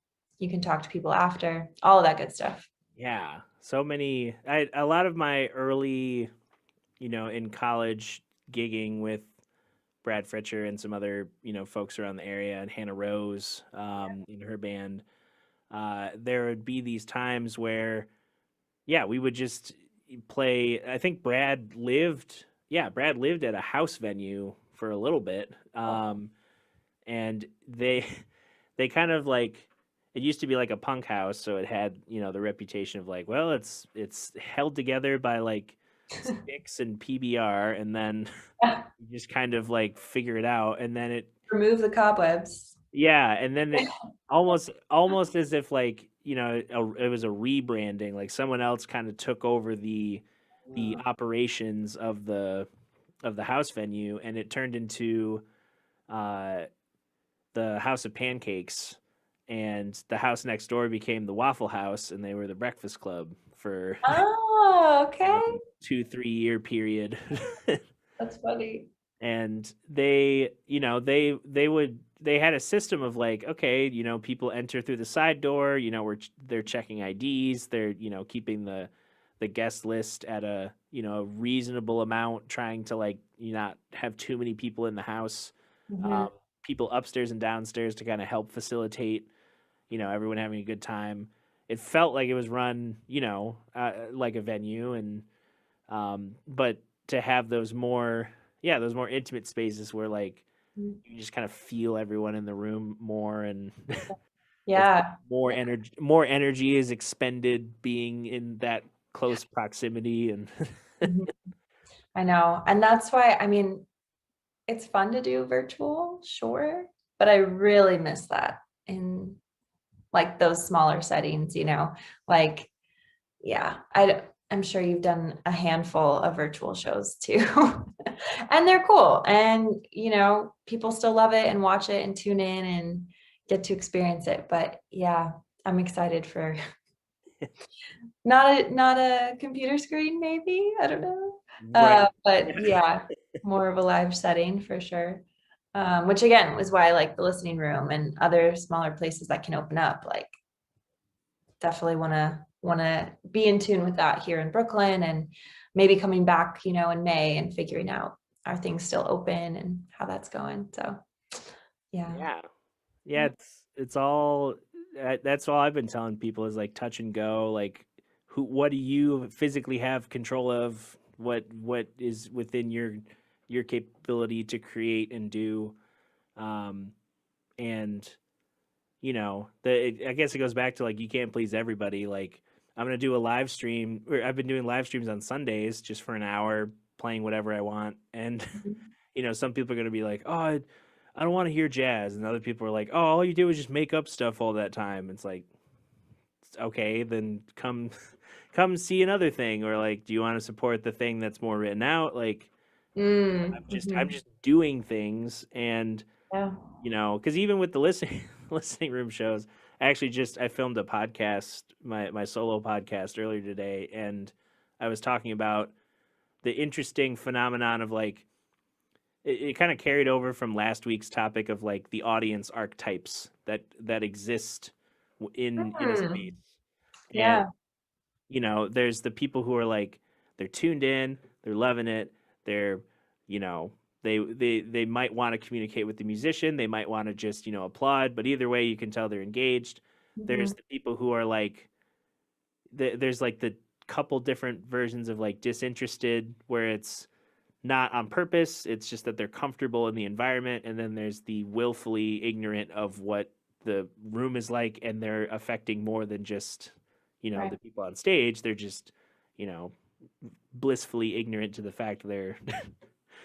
You can talk to people after, all of that good stuff. Yeah. So many, a lot of my early, in college gigging with Brad Fritcher and some other, folks around the area, and Hannah Rose, in her band, there would be these times where, yeah, we would just play. I think Brad lived at a house venue for a little bit. And they, they kind of like, it used to be like a punk house. So it had, the reputation of like, well, it's held together by like sticks and PBR. And then you just kind of like figure it out. And then Remove the cobwebs. yeah, and then it almost as if like, it was a rebranding, like someone else kind of took over the operations of the house venue, and it turned into uh the House of Pancakes, and the house next door became the Waffle House, and they were the Breakfast Club for Oh, okay. 2-3 year period. That's funny. And they had a system of like, okay, people enter through the side door, they're checking IDs, they're keeping the guest list at a reasonable amount, trying to like not have too many people in the house. Mhm. um, People upstairs and downstairs to kind of help facilitate everyone having a good time. It felt like it was run like a venue, and but to have those more intimate spaces where like you just kind of feel everyone in the room more, and it's Yeah. more energy is expended being in that close proximity. And Mhm. I know. And that's why, I mean, it's fun to do virtual, sure, but I really miss that in like those smaller settings, like, yeah, I'm sure you've done a handful of virtual shows too. And they're cool. And, people still love it and watch it and tune in and get to experience it. But yeah, I'm excited for not a computer screen, maybe. I don't know. right. But yeah, more of a live setting for sure. Which again was why I like the listening room and other smaller places that can open up. Like definitely wanna be in tune with that here in Brooklyn, and maybe coming back, in May and figuring out are things still open and how that's going. So yeah. Yeah. Yeah, it's all that's all I've been telling people is like touch and go. Like, what do you physically have control of? What is within your capability to create and do? Um, and I guess it goes back to like you can't please everybody. Like, I'm gonna do a live stream, or I've been doing live streams on Sundays just for an hour, playing whatever I want, and some people are gonna be like, oh, I don't want to hear jazz, and other people are like, oh, all you do is just make up stuff all that time. It's like, okay, then come come see another thing, or like, do you want to support the thing that's more written out? Like, I'm Mhm. just doing things. And Yeah. because even with the listening listening room shows, I filmed a podcast, my solo podcast earlier today, and I was talking about the interesting phenomenon of like it kind of carried over from last week's topic of like the audience archetypes that exist in a Hmm. space. And Yeah. there's the people who are like they're tuned in, they're loving it, they're you know they might want to communicate with the musician, they might want to just applaud, but either way you can tell they're engaged. Mhm. There's the people who are like there's like the couple different versions of like disinterested where it's not on purpose, it's just that they're comfortable in the environment, and then there's the willfully ignorant of what the room is like, and they're affecting more than just Right. the people on stage. They're just you know blissfully ignorant to the fact they're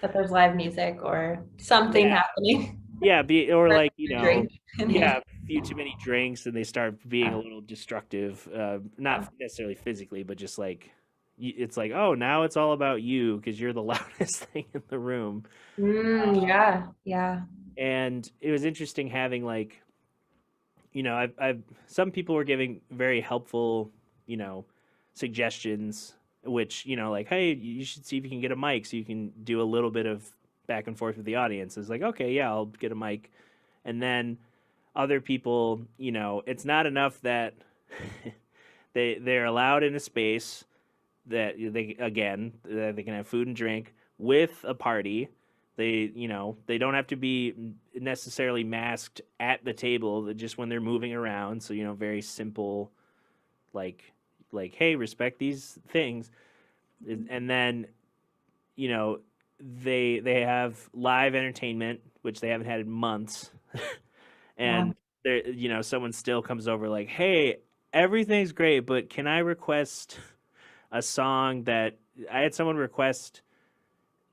That there's live music or something yeah, happening. yeah, or like Drink in yeah, here. a few too many drinks and they start being a little destructive, not Yeah. necessarily physically, but just like it's like, oh, now it's all about you because you're the loudest thing in the room. Yeah. Yeah. And it was interesting having like I've some people were giving very helpful you know suggestions, which like, hey, you should see if you can get a mic so you can do a little bit of back and forth with the audience. It's like, okay, yeah, I'll get a mic. And then other people, it's not enough that they're allowed in a space that they can have food and drink with a party. They don't have to be necessarily masked at the table, just when they're moving around. So very simple, like hey, respect these things. And then you know they have live entertainment, which they haven't had in months. Yeah. And there someone still comes over like, hey, everything's great, but can I request a song that I had someone request?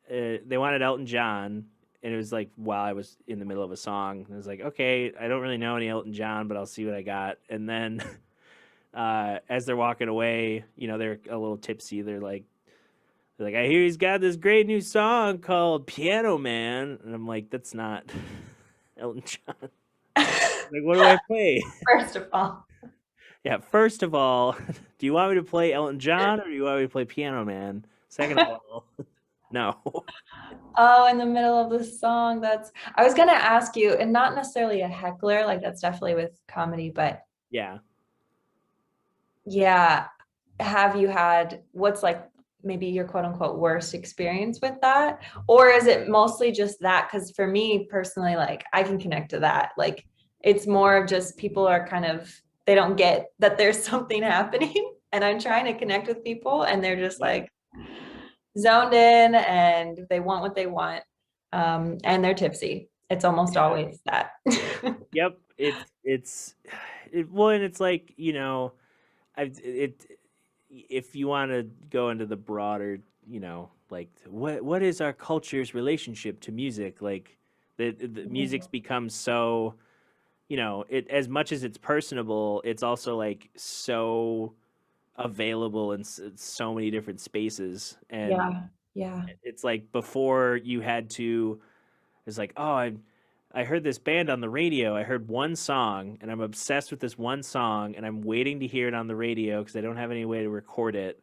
They wanted Elton John, and it was like while I was in the middle of a song. And I was like, okay, I don't really know any Elton John, but I'll see what I got. And then as they're walking away, they're a little tipsy. They're like, I hear he's got this great new song called Piano Man, and I'm like, that's not Elton John. Like, what do I play? First of all. Yeah, first of all, do you want me to play Elton John or do you want me to play Piano Man? Second of all, no. Oh, in the middle of the song, I was gonna ask you, and not necessarily a heckler, like that's definitely with comedy, but Yeah. yeah, have you had what's like maybe your quote unquote worst experience with that? Or is it mostly just that? Because for me personally, like I can connect to that. Like it's more of just people are kind of, they don't get that there's something happening. And I'm trying to connect with people and they're just Yep. like zoned in and they want what they want. And they're tipsy. It's almost Yeah. always that. Yep. Well, and it's like, if you want to go into the broader, like what is our culture's relationship to music? Like the music's become so, it as much as it's personable, it's also like so available in so many different spaces. And Yeah. Yeah. it's like before you had to, it's like, oh, I heard this band on the radio. I heard one song and I'm obsessed with this one song and I'm waiting to hear it on the radio because I don't have any way to record it.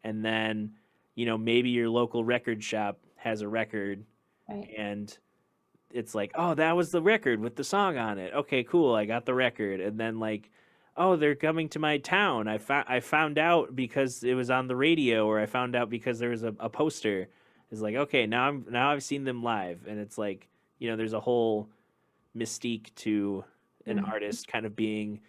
And then, maybe your local record shop has a record Right. and it's like, oh, that was the record with the song on it. Okay, cool. I got the record. And then like, oh, they're coming to my town. I found out because it was on the radio, or I found out because there was a poster. It's like, okay, now I've seen them live, and it's like, there's a whole mystique to an Mhm. artist kind of being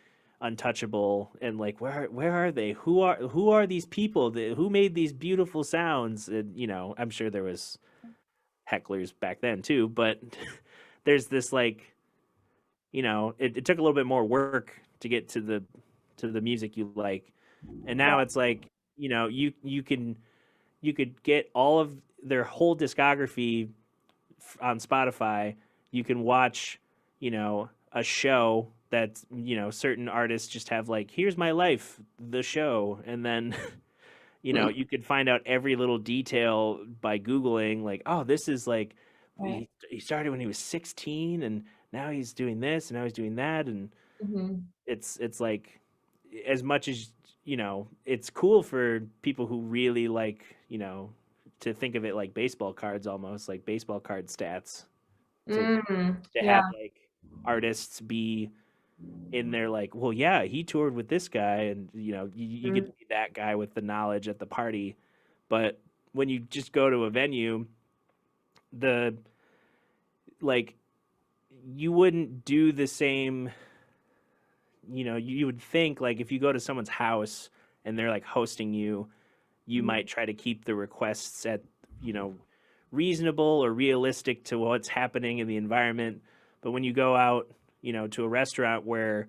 untouchable, and like, where are they? Who are these people? Who made these beautiful sounds? And I'm sure there was hecklers back then too, but there's this like, it took a little bit more work to get to the music you like. And now it's like, you could get all of their whole discography on Spotify. You can watch, a show that's, certain artists just have like, here's my life, the show. And then, you could find out every little detail by Googling, like, oh, this is like, Right. he started when he was 16 and now he's doing this and now he's doing that. And Mhm. it's like, as much as, it's cool for people who really like, to think of it like baseball cards, almost like baseball card stats, to Yeah. have like artists be in there like, well, yeah, he toured with this guy, and you get to be that guy with the knowledge at the party. But when you just go to a venue, the like you wouldn't do the same. You would think like if you go to someone's house and they're like hosting you, you might try to keep the requests at you know reasonable or realistic to what's happening in the environment. But when you go out, to a restaurant where,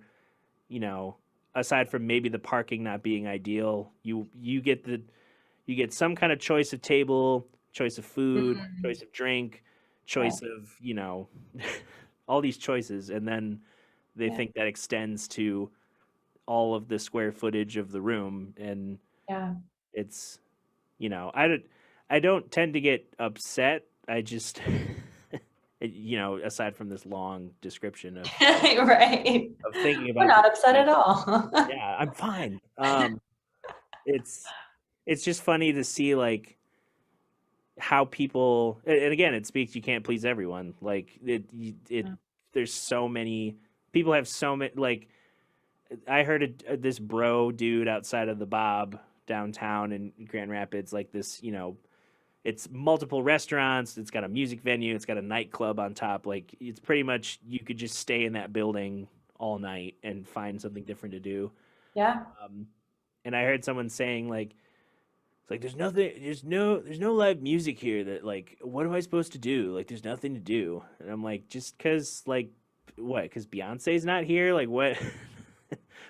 you know, aside from maybe the parking not being ideal, you get some kind of choice of table, choice of food, choice of drink, choice of, all these choices, and then they think that extends to all of the square footage of the room, and Yeah. it's, I don't tend to get upset. I just aside from this long description of Right. thinking We're about not this, upset like, at all. yeah, I'm fine. It's it's just funny to see like how people, and again, it speaks, you can't please everyone. Like it there's so many people have so many, like I heard this bro dude outside of the Bob downtown in Grand Rapids, like this, it's multiple restaurants, it's got a music venue, it's got a nightclub on top. Like it's pretty much you could just stay in that building all night and find something different to do. Yeah. And I heard someone saying like, it's like there's no live music here. That like, what am I supposed to do? Like there's nothing to do. And I'm like, just cause like what? Cause Beyonce's not here? Like what?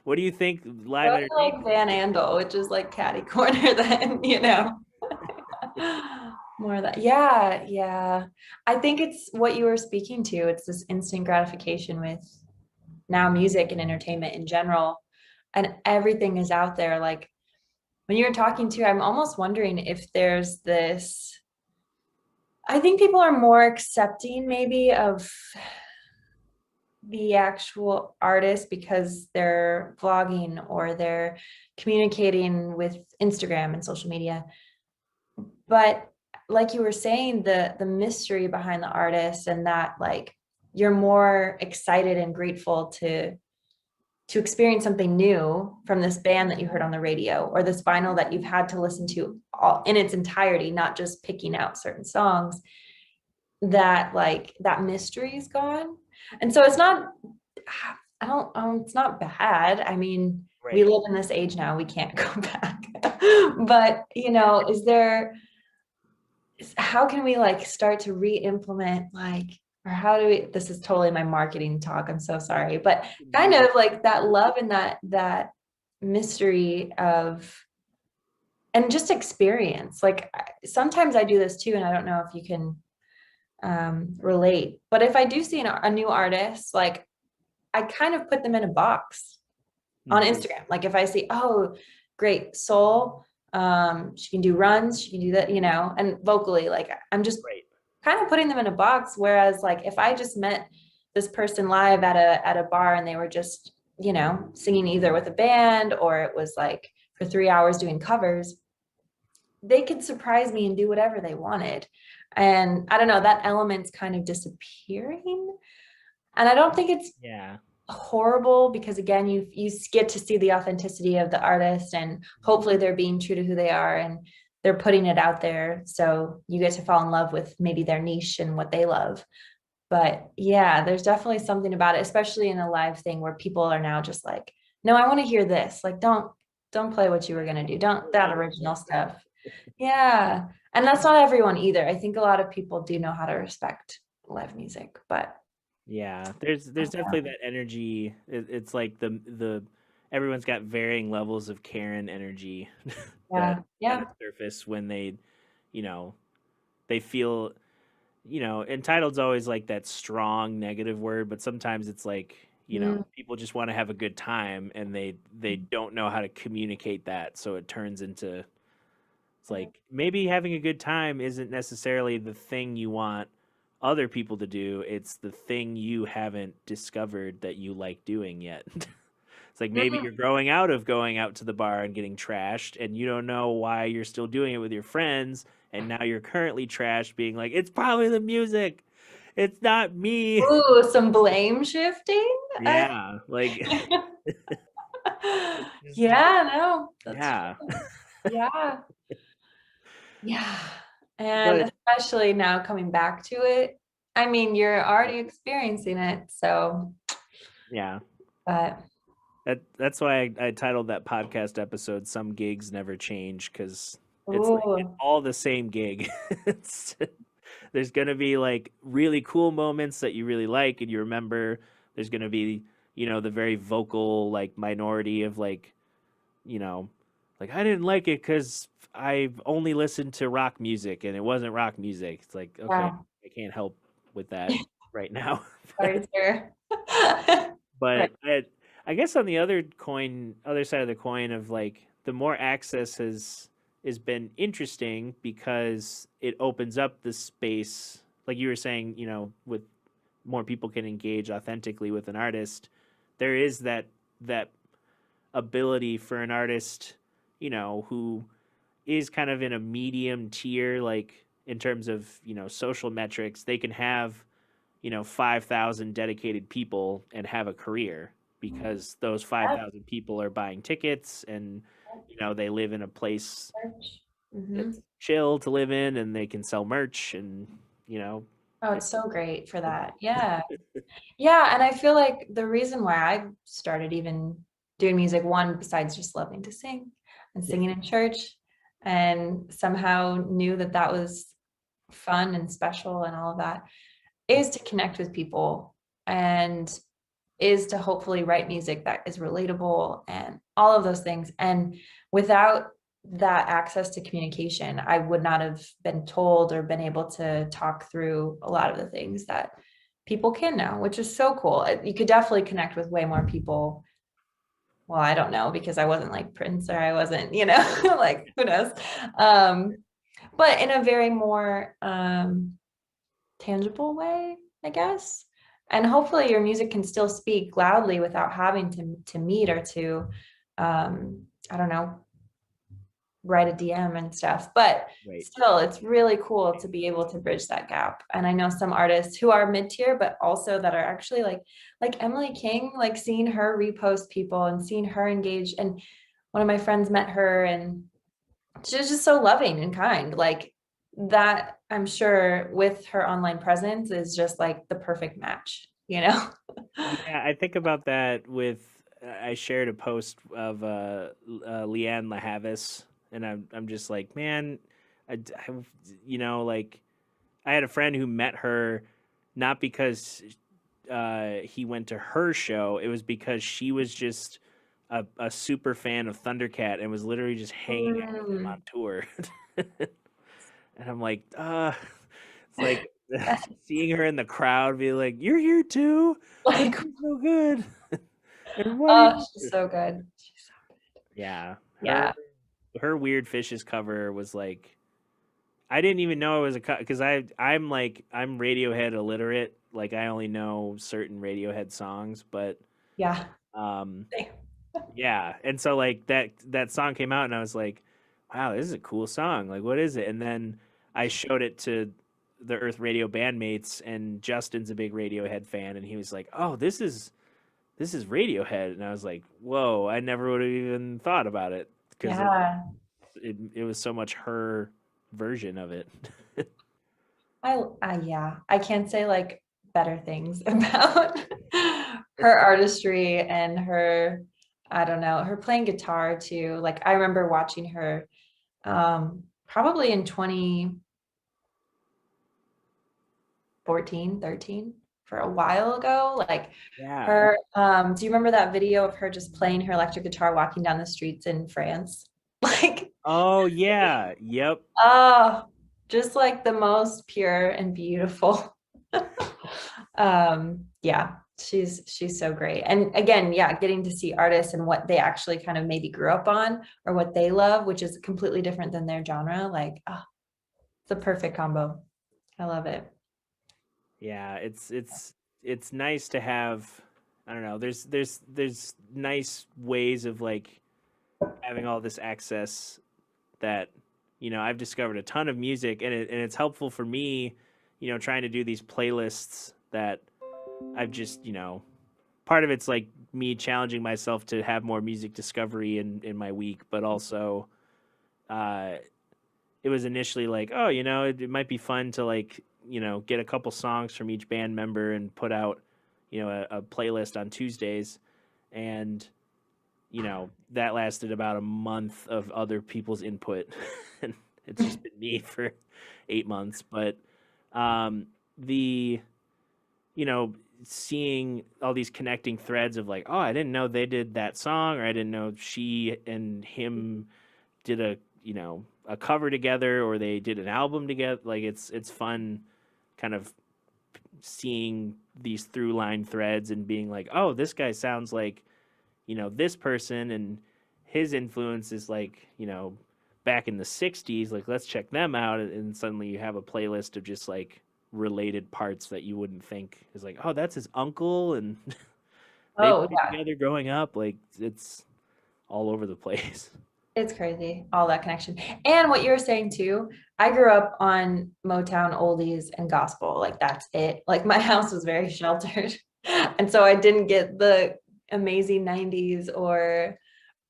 What do you think live That's like entertainment? Van Andel, which is like catty corner then, More of that. Yeah, yeah. I think it's what you were speaking to. It's this instant gratification with now music and entertainment in general. And everything is out there. Like when you're talking to, I'm almost wondering if there's this, I think people are more accepting maybe of the actual artist because they're vlogging or they're communicating with Instagram and social media. But like you were saying, the mystery behind the artist, and that like you're more excited and grateful to experience something new from this band that you heard on the radio or this vinyl that you've had to listen to all in its entirety, not just picking out certain songs, that like that mystery is gone. And so it's not, I don't, it's not bad. I mean, we Right. live in this age now, we can't go back. But, is there, how can we like start to re-implement like, or how do we, this is totally my marketing talk, I'm so sorry, but kind of like that love and that mystery of, and just experience. Like sometimes I do this too, and I don't know if you can relate, but if I do see a new artist, like I kind of put them in a box on Mhm. Instagram. Like if I see, oh, great soul, she can do runs, she can do that, and vocally, like I'm just Right. kind of putting them in a box. Whereas like if I just met this person live at a bar and they were just, singing either with a band or it was like for 3 hours doing covers, they could surprise me and do whatever they wanted. And I don't know, that element's kind of disappearing. And I don't think it's Yeah. horrible because again, you get to see the authenticity of the artist and hopefully they're being true to who they are and they're putting it out there. So you get to fall in love with maybe their niche and what they love. But yeah, there's definitely something about it, especially in a live thing where people are now just like, no, I want to hear this. Like, don't play what you were gonna do. Don't that original stuff. Yeah. And that's not everyone either. I think a lot of people do know how to respect live music, but Yeah, there's definitely that energy. It's like the everyone's got varying levels of Karen energy that yeah, yeah. surface when you know, they feel, entitled's always like that strong negative word, but sometimes it's like, Mm, people just want to have a good time and they don't know how to communicate that, so it turns into, it's like maybe having a good time isn't necessarily the thing you want other people to do. It's the thing you haven't discovered that you like doing yet. It's like maybe mm, you're growing out of going out to the bar and getting trashed, and you don't know why you're still doing it with your friends, and now you're currently trashed, being like, it's probably the music, it's not me. Ooh, some blame shifting. Yeah, like just, Yeah, no, that's yeah, true. Yeah. Yeah. but And especially now coming back to it. I mean, you're already experiencing it, so yeah. but That's why I titled that podcast episode "Some Gigs Never Change" because it's like it's ooh, all the same gig. it's, there's gonna be like really cool moments that you really like and you remember. There's gonna be the very vocal like minority of like you know like I didn't like it because I've only listened to rock music and it wasn't rock music. It's like okay, yeah. I can't help with that right now. Sorry, sir. Right. But I guess on the other side of the coin of like the more access has been interesting because it opens up the space, like you were saying, with more people can engage authentically with an artist. There is that ability for an artist, who is kind of in a medium tier, like in terms of social metrics, they can have 5,000 dedicated people and have a career because those 5,000 people are buying tickets and, they live in a place Mm-hmm. that's chill to live in and they can sell merch and, you know, Oh, it, it's so great for that. Yeah. Yeah. And I feel like the reason why I started even doing music, one, besides just loving to sing and singing in church, and somehow knew that that was fun and special and all of that, is to connect with people and is to hopefully write music that is relatable and all of those things. And without that access to communication, I would not have been told or been able to talk through a lot of the things that people can now, which is so cool. You could definitely connect with way more people. Well, I don't know because I wasn't like Prince or I wasn't, like who knows. Um, but in a very more tangible way, I guess. And hopefully your music can still speak loudly without having to meet or to I don't know, write a DM and stuff. But right. still, it's really cool to be able to bridge that gap. And I know some artists who are mid-tier, but also that are actually like Emily King, like seeing her repost people and seeing her engage. And one of my friends met her and she was just so loving and kind. Like that, I'm sure with her online presence is just like the perfect match, you know? Yeah, I think about that with I shared a post of Leanne LaHavis, and I'm just like, man, I like I had a friend who met her not because he went to her show. It was because she was just a super fan of Thundercat and was literally just hanging out with him Mm. on tour. And I'm like, it's like seeing her in the crowd, be like, "You're here too? Like, Like, you're so good." And what do oh, you? she's so good. Yeah, her Yeah. her Weird Fishes cover was like, I didn't even know it was a cut because I'm Radiohead illiterate. Like I only know certain Radiohead songs, but Yeah. um, yeah. And so like that song came out, and I was like, wow, this is a cool song. Like, what is it? And then I showed it to the Earth Radio bandmates, and Justin's a big Radiohead fan, and he was like, oh, this is Radiohead, and I was like, whoa, I never would have even thought about it because Yeah. it was so much her version of it. Yeah, I can't say like better things about her artistry and her, I don't know, her playing guitar too. Like I remember watching her probably in 2014, 13 for a while ago. Like Yeah. her, do you remember that video of her just playing her electric guitar walking down the streets in France? Like, Oh yeah. Yep. oh, just like the most pure and beautiful. Yeah, she's so great. And again, yeah, getting to see artists and what they actually kind of maybe grew up on or what they love, which is completely different than their genre. Like, oh, it's a perfect combo. I love it. Yeah. It's nice to have. I don't know. There's nice ways of like having all this access that I've discovered a ton of music, and it's helpful for me, trying to do these playlists that I've just, part of it's like me challenging myself to have more music discovery in my week, but also uh, it was initially like, oh, it might be fun to like, get a couple songs from each band member and put out, a playlist on Tuesdays. And, that lasted about a month of other people's input. And it's just been me for 8 months. But the, you know, seeing all these connecting threads of like, oh, I didn't know they did that song, or I didn't know she and him did a cover together, or they did an album together. Like it's fun kind of seeing these through line threads and being like, oh, this guy sounds like, this person, and his influence is like, back in the 60s, like let's check them out. And suddenly you have a playlist of just like related parts that you wouldn't think is like, oh, that's his uncle, and they Oh, played together growing up. Like it's all over the place. it's crazy, all that connection. And what you were saying too, I grew up on Motown, oldies, and gospel. Like that's it. Like my house was very sheltered. And so I didn't get the amazing 90s or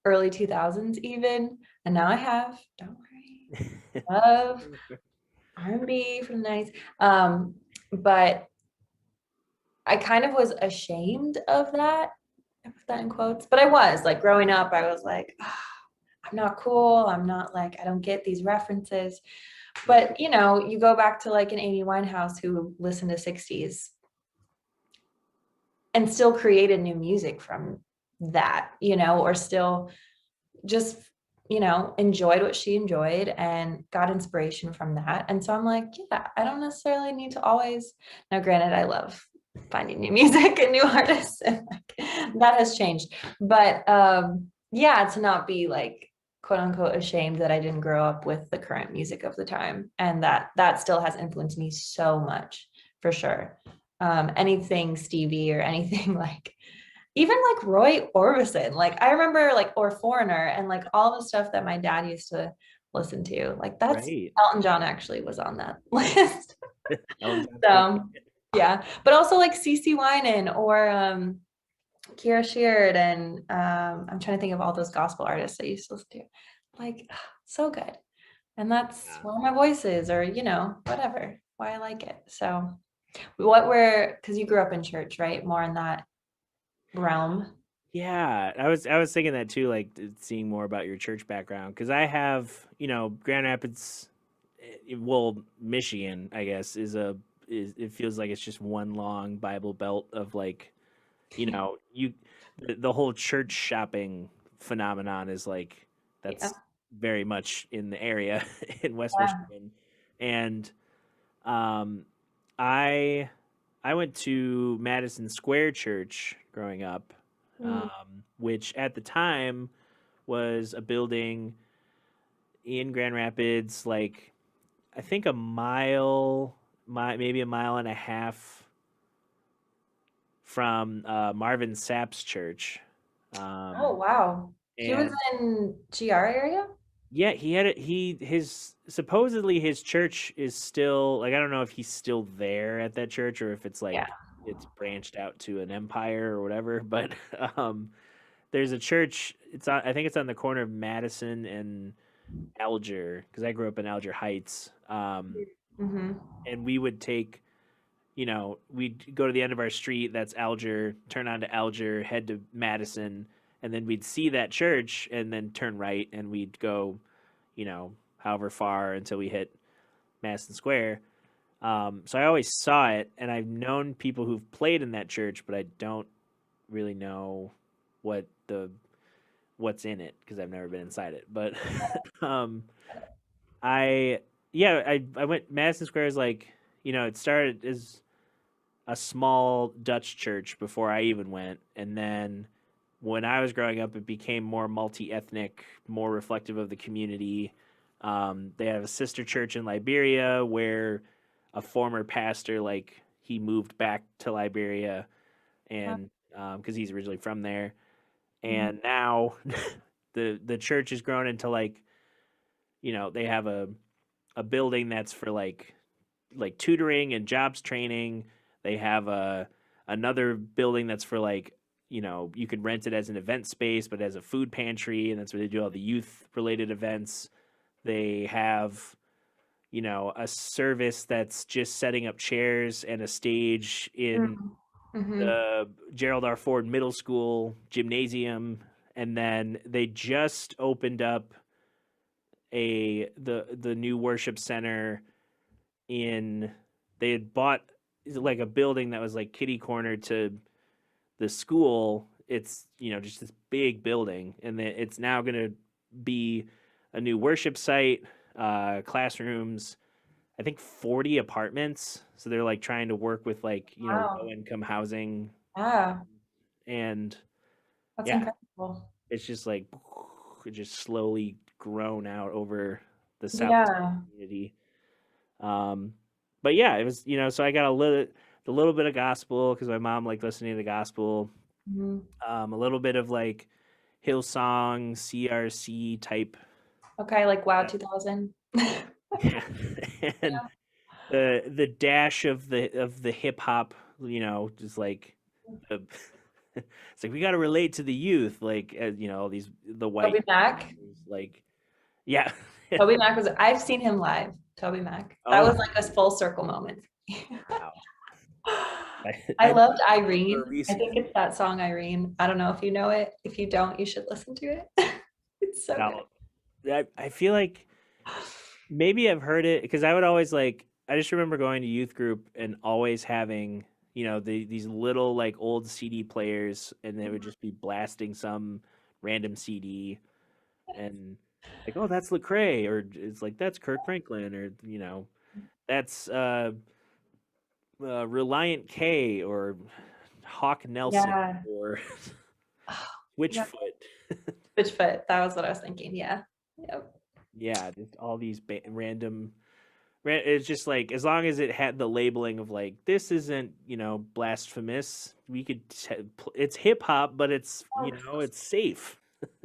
early 2000s even. And now I have, don't worry, love R&B from the 90s. But I kind of was ashamed of that, I put that in quotes, but I was like growing up, I was like, "Ah, I'm not cool. I'm not like, I don't get these references." But you go back to like an Amy Winehouse who listened to 60s and still created new music from that, or still just, enjoyed what she enjoyed and got inspiration from that. And so I'm like, yeah, I don't necessarily need to always. Now, granted, I love finding new music and new artists, and like that has changed. But yeah, to not be like quote unquote ashamed that I didn't grow up with the current music of the time, and that still has influenced me so much, for sure. Anything Stevie or anything like even like Roy Orbison, like I remember like or Foreigner and like all the stuff that my dad used to listen to. Like that's Right. Elton John actually was on that list. Ellen John's great. So yeah, but also like CC Winan or Kira Sheard and I'm trying to think of all those gospel artists I used to listen to. Like so good. And that's Yeah. one of my voices or whatever, why I like it. So what were because you grew up in church, right? More in that realm. Yeah, I was thinking that too, like seeing more about your church background, because I have, Grand Rapids, well, Michigan, I guess, is it feels like it's just one long Bible Belt of like, you the whole church shopping phenomenon is like Yeah. that's very much in the area in West Yeah. Michigan, and um, I I went to Madison Square Church growing up, Mm. which at the time was a building in Grand Rapids, like I think maybe a mile and a half from Marvin Sapp's church. Oh, Um, wow. He was and in GR area? yeah, he had it. His supposedly his church is still like, I don't know if he's still there at that church, or if it's Yeah. like it's branched out to an empire or whatever. But um, there's a church. I think it's on the corner of Madison and Alger, because I grew up in Alger Heights. Hmm. And we would take, we'd go to the end of our street, that's Alger, turn onto Alger, head to Madison, and then we'd see that church and then turn right, and we'd go, however far until we hit Madison Square. So I always saw it, and I've known people who've played in that church, but I don't really know what the what's in it because I've never been inside it. But um, I yeah, I went. Madison Square is like, it started as a small Dutch church before I even went, and then when I was growing up, it became more multi-ethnic, more reflective of the community. They have a sister church in Liberia where a former pastor, like, he moved back to Liberia, and because he's originally from there, Mhm. and now the church has grown into like, they have a building that's for like tutoring and jobs training. They have another building that's for like, you could rent it as an event space, but as a food pantry, and that's where they do all the youth related events. They have, a service that's just setting up chairs and a stage in Mm-hmm. the Gerald R. Ford Middle School gymnasium, and then they just opened up the new worship center in they had bought like a building that was like kitty corner to the school. It's just this big building, and it's now going to be a new worship site, classrooms, I think 40 apartments. So they're like trying to work with like low Wow. income housing, Yeah, and that's yeah, incredible. it's just like it just slowly grown out over the south Yeah. community. Um, but yeah, it was so I got a little bit of gospel because my mom liked listening to the gospel. Mhm. A little bit of like Hillsong, CRC type, Okay, like wow, uh, 2000. yeah, and the dash of the hip hop, just like uh, it's like we got to relate to the youth, like all these the Toby white Mac. like yeah. Toby Mac was, I've seen him live. Toby Mac. That Oh was like a full circle moment. wow, I I know loved for a Irene. I reason. think it's that song Irene. I don't know if you know it. If you don't, you should listen to it. It's so good. Now I feel like maybe I've heard it because I would always like. I just remember going to youth group and always having, these little like old CD players, and they would just be blasting some random CD, and like, oh, that's Lecrae, or it's like that's Kirk Franklin, or that's Reliant K, or Hawk Nelson, Yeah. or Oh, yeah. Switchfoot. Switchfoot. That was what I was thinking. Yeah. Yep. Yeah, just all these random. It's just like as long as it had the labeling of like this isn't blasphemous. We could it's hip hop, but it's it's safe.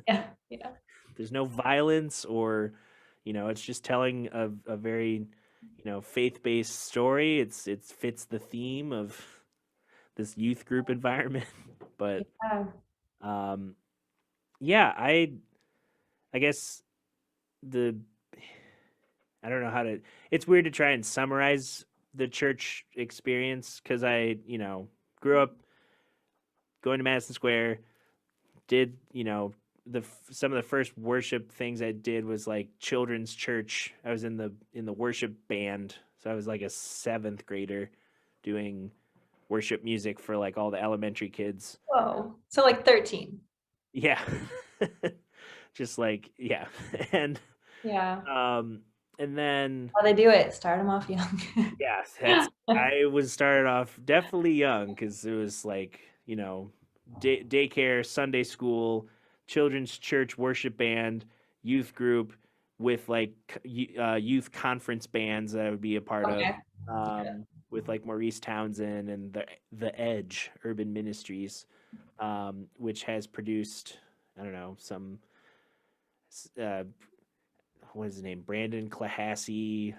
Yeah. Yeah. There's no violence or it's just telling a very faith based story. It fits the theme of this youth group environment. But Yeah. um, yeah, I guess the I don't know how to. It's weird to try and summarize the church experience because I, grew up going to Madison Square. Did some of the first worship things I did was like children's church. I was in the worship band, so I was like a seventh grader doing worship music for like all the elementary kids. Whoa. So like 13. Yeah, just like yeah, and Yeah. um, and then How they do it. Start them off young. yeah, I was started off definitely young because it was like, daycare, Sunday school, children's church worship band, youth group with like youth conference bands that I would be a part of, Okay. with like Maurice Townsend and the Edge Urban Ministries, which has produced, I don't know, some uh, what is his name? Brandon Clahassey.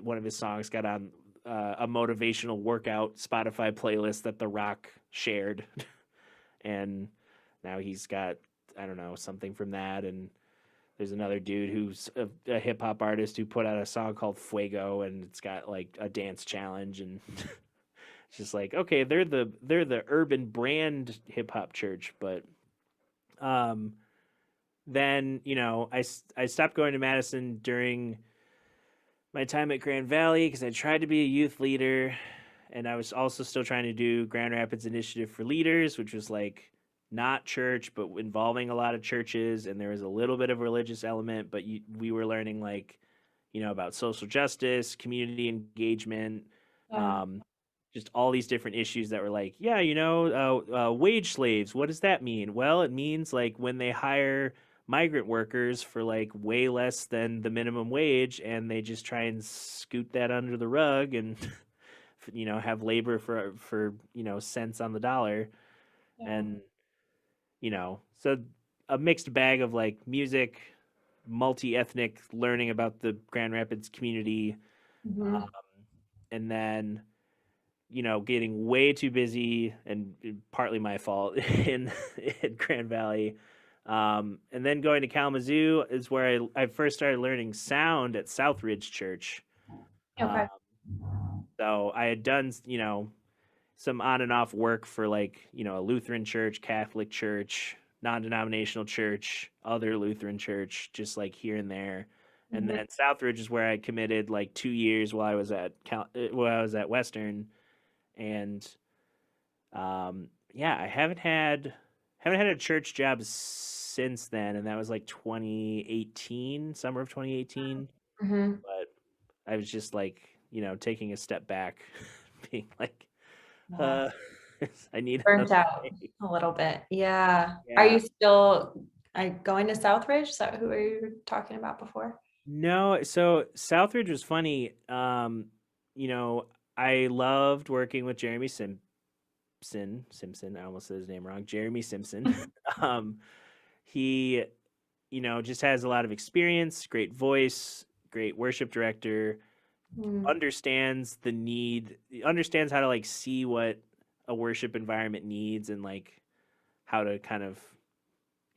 One of his songs got on a motivational workout Spotify playlist that The Rock shared, and now he's got I don't know something from that. And there's another dude who's a hip hop artist who put out a song called Fuego, and it's got like a dance challenge, and it's just like okay, they're the urban brand hip hop church, but um then I stopped going to Madison during my time at Grand Valley because I tried to be a youth leader, and I was also still trying to do Grand Rapids Initiative for Leaders, which was like not church but involving a lot of churches, and there was a little bit of a religious element, but we were learning like about social justice, community engagement, Yeah. um, just all these different issues that were like, yeah, wage slaves. What does that mean? Well, it means like when they hire migrant workers for like way less than the minimum wage, and they just try and scoot that under the rug and have labor for cents on the dollar, Yeah. and so a mixed bag of like music, multi-ethnic, learning about the Grand Rapids community, Mhm. and then getting way too busy and partly my fault in Grand Valley. And then going to Kalamazoo is where I first started learning sound at Southridge Church. Um, Okay. so I had done, some on and off work for like, a Lutheran church, Catholic church, non-denominational church, other Lutheran church, just like here and there. And Mhm. then Southridge is where I committed like 2 years while I was at while I was at Western, and yeah, I haven't had a church job since then, and that was like 2018, summer of 2018. Mhm. But I was just like, taking a step back, being like, Yeah. uh, I need Burnt another out break. a little bit. Yeah. Are Yeah. you still going to Southridge? Is that who are you talking about before? No, so Southridge was funny. You know, I loved working with Jeremy Simpson. I almost said his name wrong. Jeremy Simpson. um, he, just has a lot of experience, great voice, great worship director, Mm. understands how to like see what a worship environment needs and like how to kind of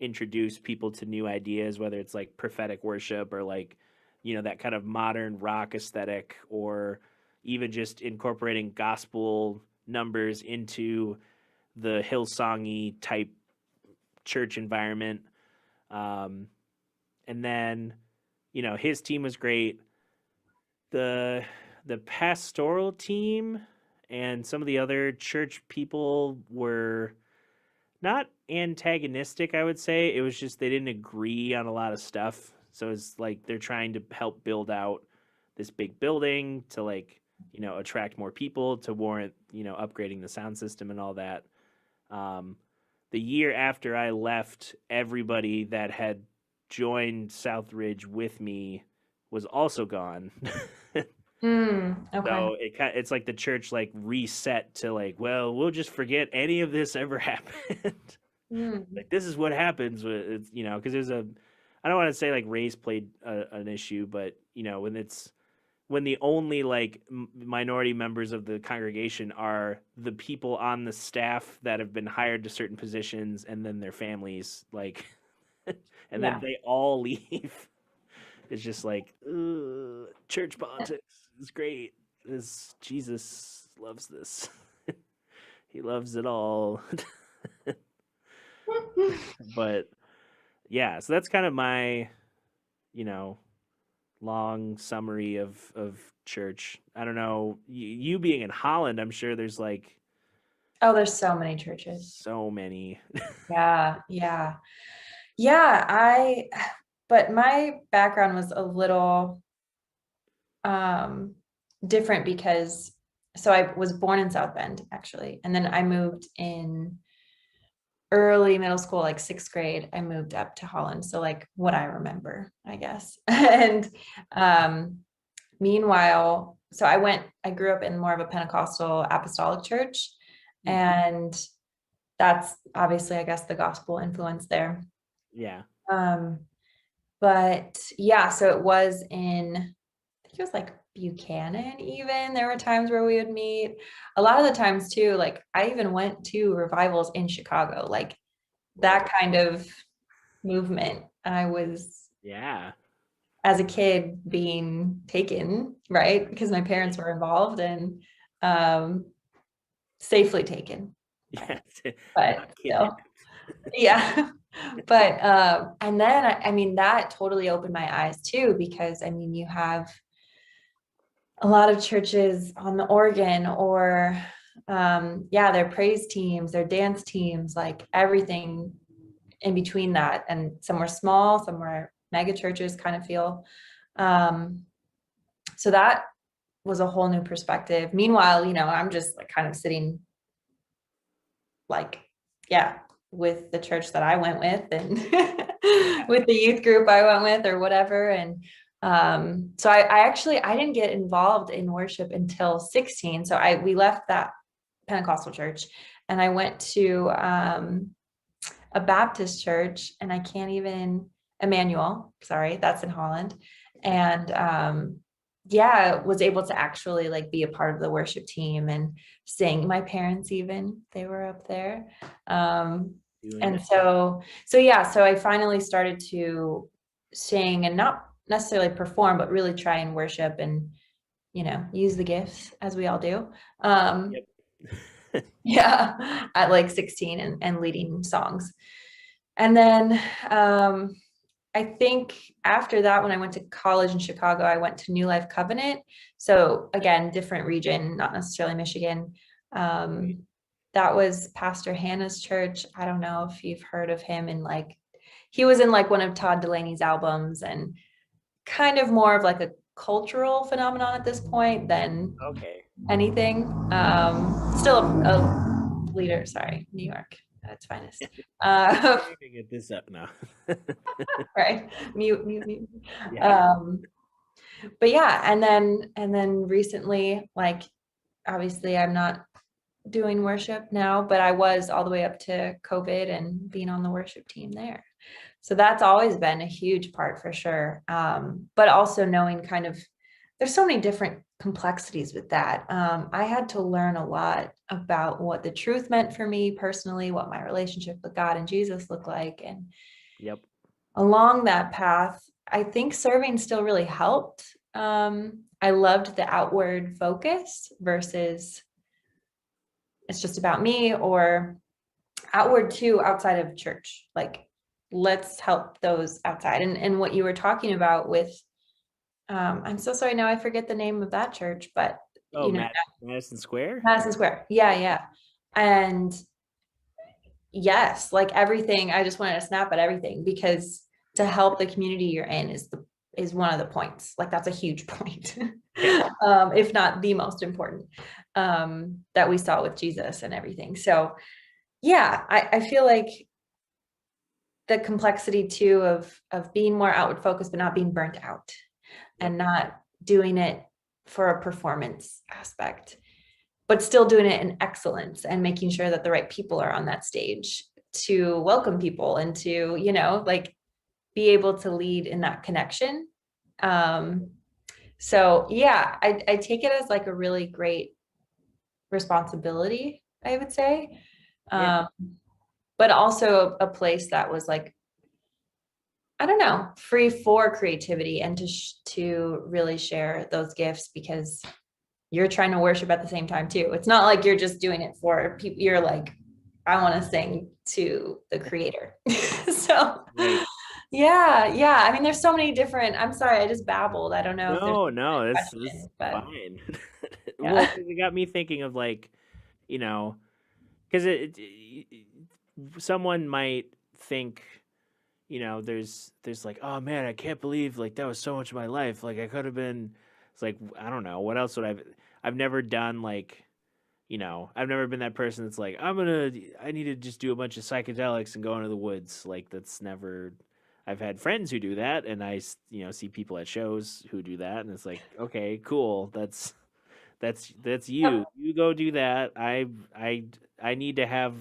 introduce people to new ideas, whether it's like prophetic worship or like, that kind of modern rock aesthetic, or even just incorporating gospel numbers into the Hillsongy type church environment. Um, and then, his team was great. The the pastoral team and some of the other church people were not antagonistic, I would say. It was just they didn't agree on a lot of stuff. So it's like they're trying to help build out this big building to like, attract more people to warrant, upgrading the sound system and all that. Um, the year after I left, everybody that had joined Southridge with me was also gone. Okay. So it's like the church like reset to like, well, we'll just forget any of this ever happened. Mm. Like this is what happens with it's, because I don't want to say like race played an issue, but when the only like minority members of the congregation are the people on the staff that have been hired to certain positions and then their families, like, and then Yeah. they all leave. It's just like, church politics is great. This Jesus loves this. He loves it all. But yeah, so that's kind of my, you know, long summary of church. I don't know. You being in Holland, I'm sure there's like Oh, there's so many churches. so many. Yeah. Yeah. Yeah. But my background was a little um different because so I was born in South Bend actually, and then I moved in early middle school, like sixth grade. I moved up to Holland, so like what I remember, I guess. And um meanwhile, so I grew up in more of a Pentecostal apostolic church, Hmm. and that's obviously, I guess, the gospel influence there. Yeah. um but yeah, so it was in, I think it was like Buchanan. Even there were times where we would meet. A lot of the times too, like I even went to revivals in Chicago, like Whoa. that kind of movement. I was, Yeah. as a kid, being taken, right? Because my parents were involved, and um, safely taken, Yeah. but Not still, kidnapped. yeah. But and then I mean, that totally opened my eyes too, because I mean, you have a lot of churches on the organ, or yeah, their praise teams, their dance teams, like everything in between that. And some were small, some were mega churches kind of feel. um so that was a whole new perspective. Meanwhile, I'm just like kind of sitting, like, yeah, with the church that I went with, and Yeah. with the youth group I went with, or whatever. And so I actually, I didn't get involved in worship until 16. So we left that Pentecostal church, and I went to a Baptist church, and I can't even, Emmanuel, sorry, that's in Holland. And yeah, was able to actually like be a part of the worship team and sing. My parents even, they were up there. Doing And it. so yeah, so I finally started to sing and not necessarily perform, but really try and worship and, use the gifts as we all do. Yep. Yeah, at like 16 and leading songs. And then I think after that, when I went to college in Chicago, I went to New Life Covenant. So again, different region, not necessarily Michigan. Right. That was Pastor Hannah's church. I don't know if you've heard of him, and like he was in like one of Todd Delaney's albums, and kind of more of like a cultural phenomenon at this point than Okay. anything. Still a leader, sorry, New York at its finest. I need to get this up now. Right, mute. Yeah. Um, but yeah, and then recently, like obviously I'm not doing worship now, but I was all the way up to COVID and being on the worship team there. So that's always been a huge part for sure. But also knowing kind of there's so many different complexities with that. I had to learn a lot about what the truth meant for me personally, what my relationship with God and Jesus looked like. And Yep. along that path, I think serving still really helped. I loved the outward focus versus it's just about me, or outward too, outside of church. Like, let's help those outside. And what you were talking about with, I'm so sorry, now I forget the name of that church, but Oh, Madison Square. Madison Square. Yeah, yeah. And yes, like everything, I just wanted to snap at everything because to help the community you're in is one of the points. Like that's a huge point. Yeah. If not the most important, that we saw with Jesus and everything. So yeah, I feel like the complexity too of being more outward focused, but not being burnt out Yep. and not doing it for a performance aspect, but still doing it in excellence and making sure that the right people are on that stage to welcome people and to, like be able to lead in that connection. So yeah, I take it as like a really great responsibility, I would say. Yeah. Um, but also a place that was like, I don't know, free for creativity and to really share those gifts because you're trying to worship at the same time too. It's not like you're just doing it for people. You're like, I want to sing to the creator. So Right. yeah. I mean, there's so many different, I'm sorry, I just babbled. I don't know if there's No, this questions, but fine. Well, yeah. 'cause it got me thinking of like, you know, because someone might think, there's like, oh man, I can't believe like that was so much of my life. Like I could have been. It's like I don't know what else would I've never done like, I've never been that person that's like I need to just do a bunch of psychedelics and go into the woods. Like that's never. I've had friends who do that, and see people at shows who do that, and it's like, okay, cool. That's you. Yep. You go do that. I need to have,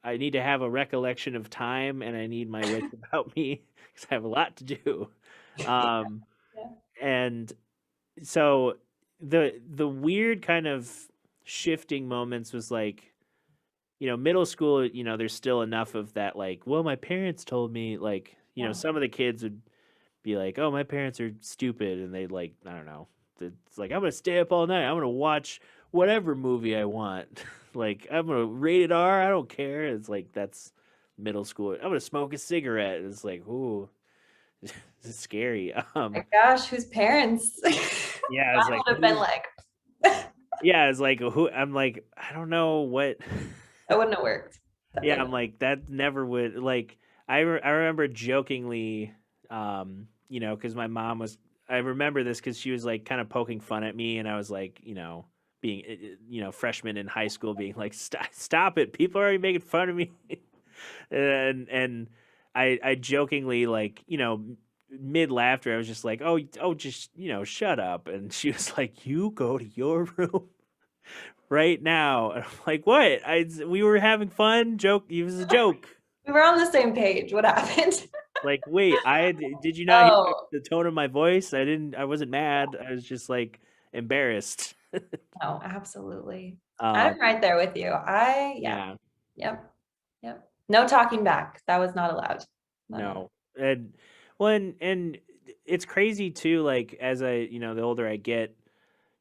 I need to have a recollection of time, and I need my wits about me because I have a lot to do. Um, Yeah. and so the weird kind of shifting moments was like, middle school. There's still enough of that. Like, well, my parents told me. Like, Yeah. some of the kids would be like, "Oh, my parents are stupid," and they like, I don't know. It's like I'm gonna stay up all night. I'm gonna watch whatever movie I want. Like I'm gonna rated R. I don't care. It's like that's middle school. I'm gonna smoke a cigarette. It's like, ooh, it's scary. My gosh, whose parents? Yeah, I it's like, would have been like, that yeah, it's like who? I'm like, I don't know what. wouldn't have worked. That Yeah, wouldn't I'm like that never would like I remember jokingly because my mom was I remember this cuz she was like kind of poking fun at me and I was like, being freshman in high school being like stop it. People are already making fun of me. and I jokingly like, mid laughter I was just like, "Oh just, shut up." And she was like, "You go to your room right now." And I'm like, what? We were having fun. Joke. It was a joke. We were on the same page. What happened? Like, wait, did you not hear Oh, the tone of my voice? I wasn't mad. I was just like embarrassed. no, absolutely. Um, I'm right there with you. Yeah, yeah, yep, yep. No talking back. That was not allowed. Not allowed. no. And well, and it's crazy too, like as the older I get,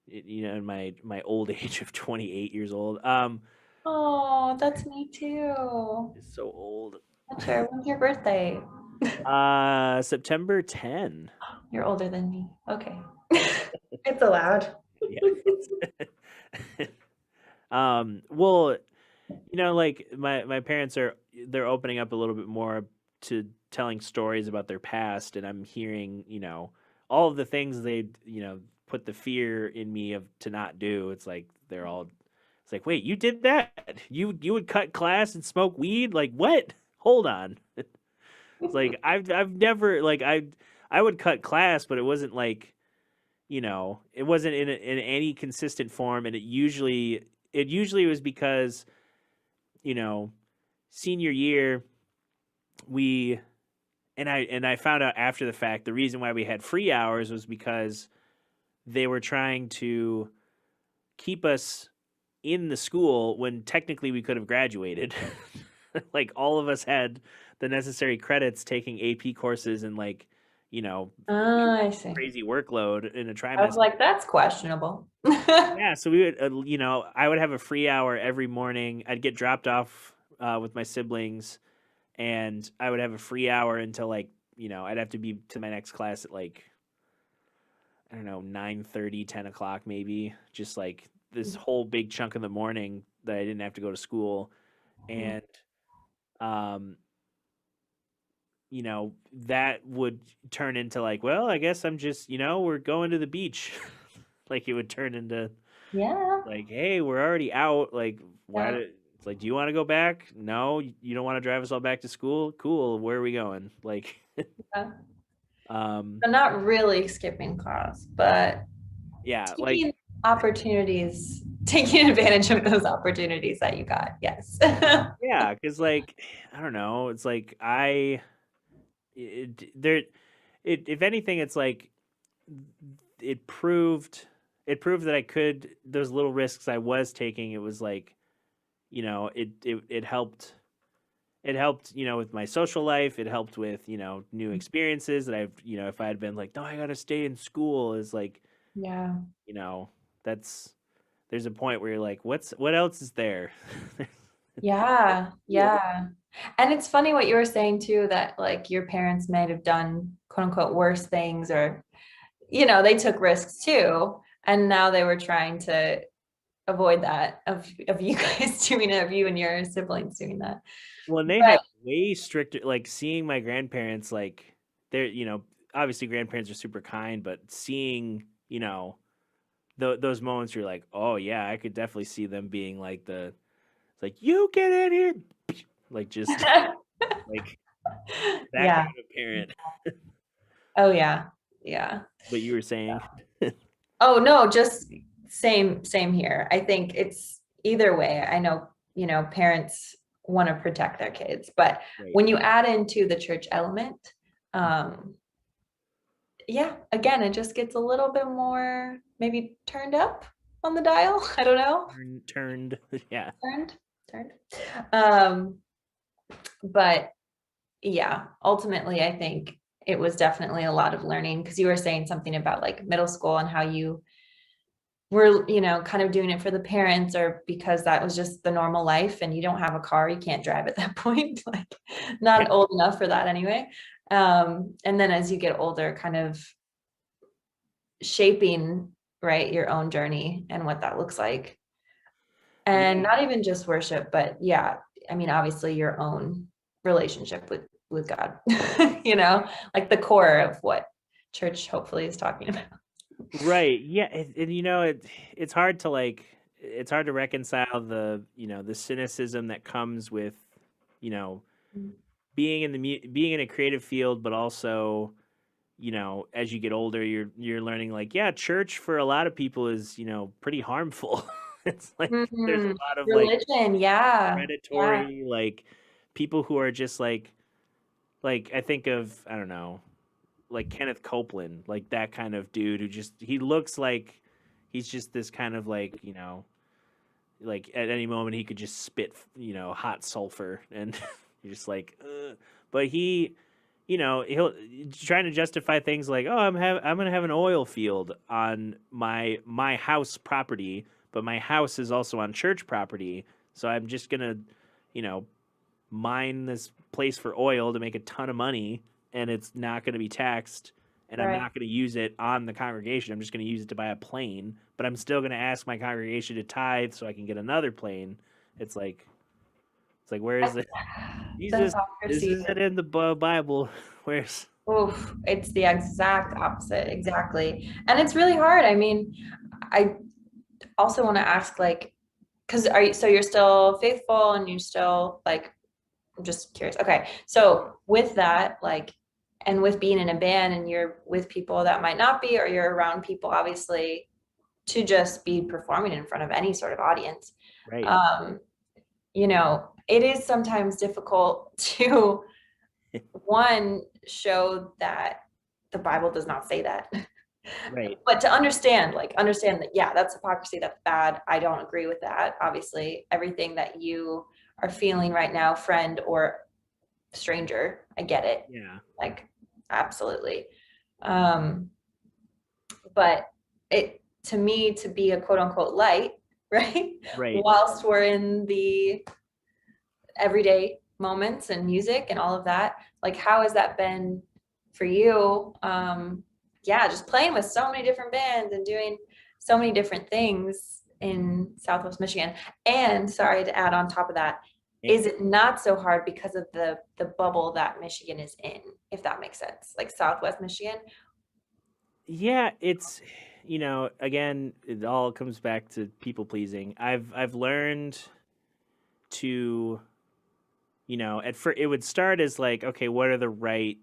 in my old age of 28 years old, Oh, that's me too. is so old. Not sure. When's your birthday? September 10. You're older than me. Okay. It's allowed. Yeah. Well, like my parents they're opening up a little bit more to telling stories about their past, and I'm hearing, all of the things they, put the fear in me of to not do. It's like it's like, wait, you did that? You would cut class and smoke weed? Like what? Hold on. It's like I've never like I would cut class, but it wasn't like, it wasn't in any consistent form, and it usually was because, you know, senior year we and I found out after the fact the reason why we had free hours was because they were trying to keep us in the school when technically we could have graduated. Like all of us had the necessary credits taking AP courses and like, you know, Oh, I see. crazy workload in a I was trimester. like, that's questionable. Yeah, so we would, I would have a free hour every morning. I'd get dropped off with my siblings, and I would have a free hour until like, I'd have to be to my next class at like, I don't know, 9:30, 10 o'clock maybe. Just like this whole big chunk of the morning that I didn't have to go to school, and um, that would turn into like, well, I guess I'm just, we're going to the beach. Like it would turn into Yeah. like, hey, we're already out. Like, why Yeah. did it's like, do you want to go back? No, you don't want to drive us all back to school? Cool. Where are we going? Like, Yeah. um, So not really skipping class, but yeah, like, taking opportunities, taking advantage of those opportunities that you got. Yes. yeah, because like, I don't know. It's like there, if anything, it's like it proved, that I could those little risks I was taking. It was like, it helped. It helped, with my social life. It helped with, new experiences that I've, if I had been like, no, I gotta stay in school, is like, Yeah. you know, that's there's a point where you're like, what else is there? Yeah. Yeah. And it's funny what you were saying too, that like your parents might have done quote unquote worse things or, they took risks too. And now they were trying to avoid that of you guys doing it, of you and your siblings doing that. Well, and they had But way stricter, like seeing my grandparents, like they're, obviously grandparents are super kind, but seeing, those moments, you're like, oh yeah, I could definitely see them being like it's like, you get in here, like just like that yeah. kind of parent. Oh yeah. Yeah. But you were saying, Oh no, just same here. I think it's either way. I know, parents want to protect their kids, but right. when you add into the church element, um, yeah, again, it just gets a little bit more maybe turned up on the dial. I don't know. Turned, yeah. Turned, turned. Um, but yeah, ultimately, I think it was definitely a lot of learning because you were saying something about like middle school and how you were, kind of doing it for the parents or because that was just the normal life and you don't have a car, you can't drive at that point, like not old enough for that anyway. And then as you get older, kind of shaping, right, your own journey and what that looks like. And Yeah. not even just worship, but yeah, I mean, obviously your own relationship with God, like the core of what church hopefully is talking about. Right. Yeah. And it's hard to like, it's hard to reconcile the cynicism that comes with, you know, being in a creative field, but also, as you get older, you're learning like, yeah, church for a lot of people is, pretty harmful. It's like there's a Mhm. lot of like Religion, yeah. Yeah. predatory, like people who are just like, like I think of, I don't know, like Kenneth Copeland, like that kind of dude who just he looks like he's just this kind of like, like at any moment he could just spit, hot sulfur and you're just like, ugh. But he, he'll trying to justify things like, oh, I'm gonna have an oil field on my house property, but my house is also on church property, so I'm just gonna, you know, mine this place for oil to make a ton of money, and it's not gonna be taxed, and I'm Right. not gonna use it on the congregation. I'm just gonna use it to buy a plane, but I'm still gonna ask my congregation to tithe so I can get another plane. It's like where is it? The Jesus, this hypocrisy. isn't in the Bible. Where's Oof, it's the exact opposite, exactly. And it's really hard. I mean, I also want to ask, like, because so you're still faithful and you still like, I'm just curious. Okay. So with that, like, and with being in a band and you're with people that might not be, or you're around people, obviously, to just be performing in front of any sort of audience, right? um, it is sometimes difficult to one show that the Bible does not say that. Right. But to understand that, yeah, that's hypocrisy, that's bad. I don't agree with that. Obviously, everything that you are feeling right now, friend or stranger, I get it. Yeah. Like, absolutely. Um, but it, to me, to be a quote unquote light, right? Right. Whilst we're in the everyday moments and music and all of that, like, how has that been for you? Yeah, just playing with so many different bands and doing so many different things in Southwest Michigan. And sorry to add on top of that, Eh, is it not so hard because of the bubble that Michigan is in, if that makes sense? Like Southwest Michigan. Yeah, it's again, it all comes back to people pleasing. I've learned to, at first it would start as like, okay, what are the right,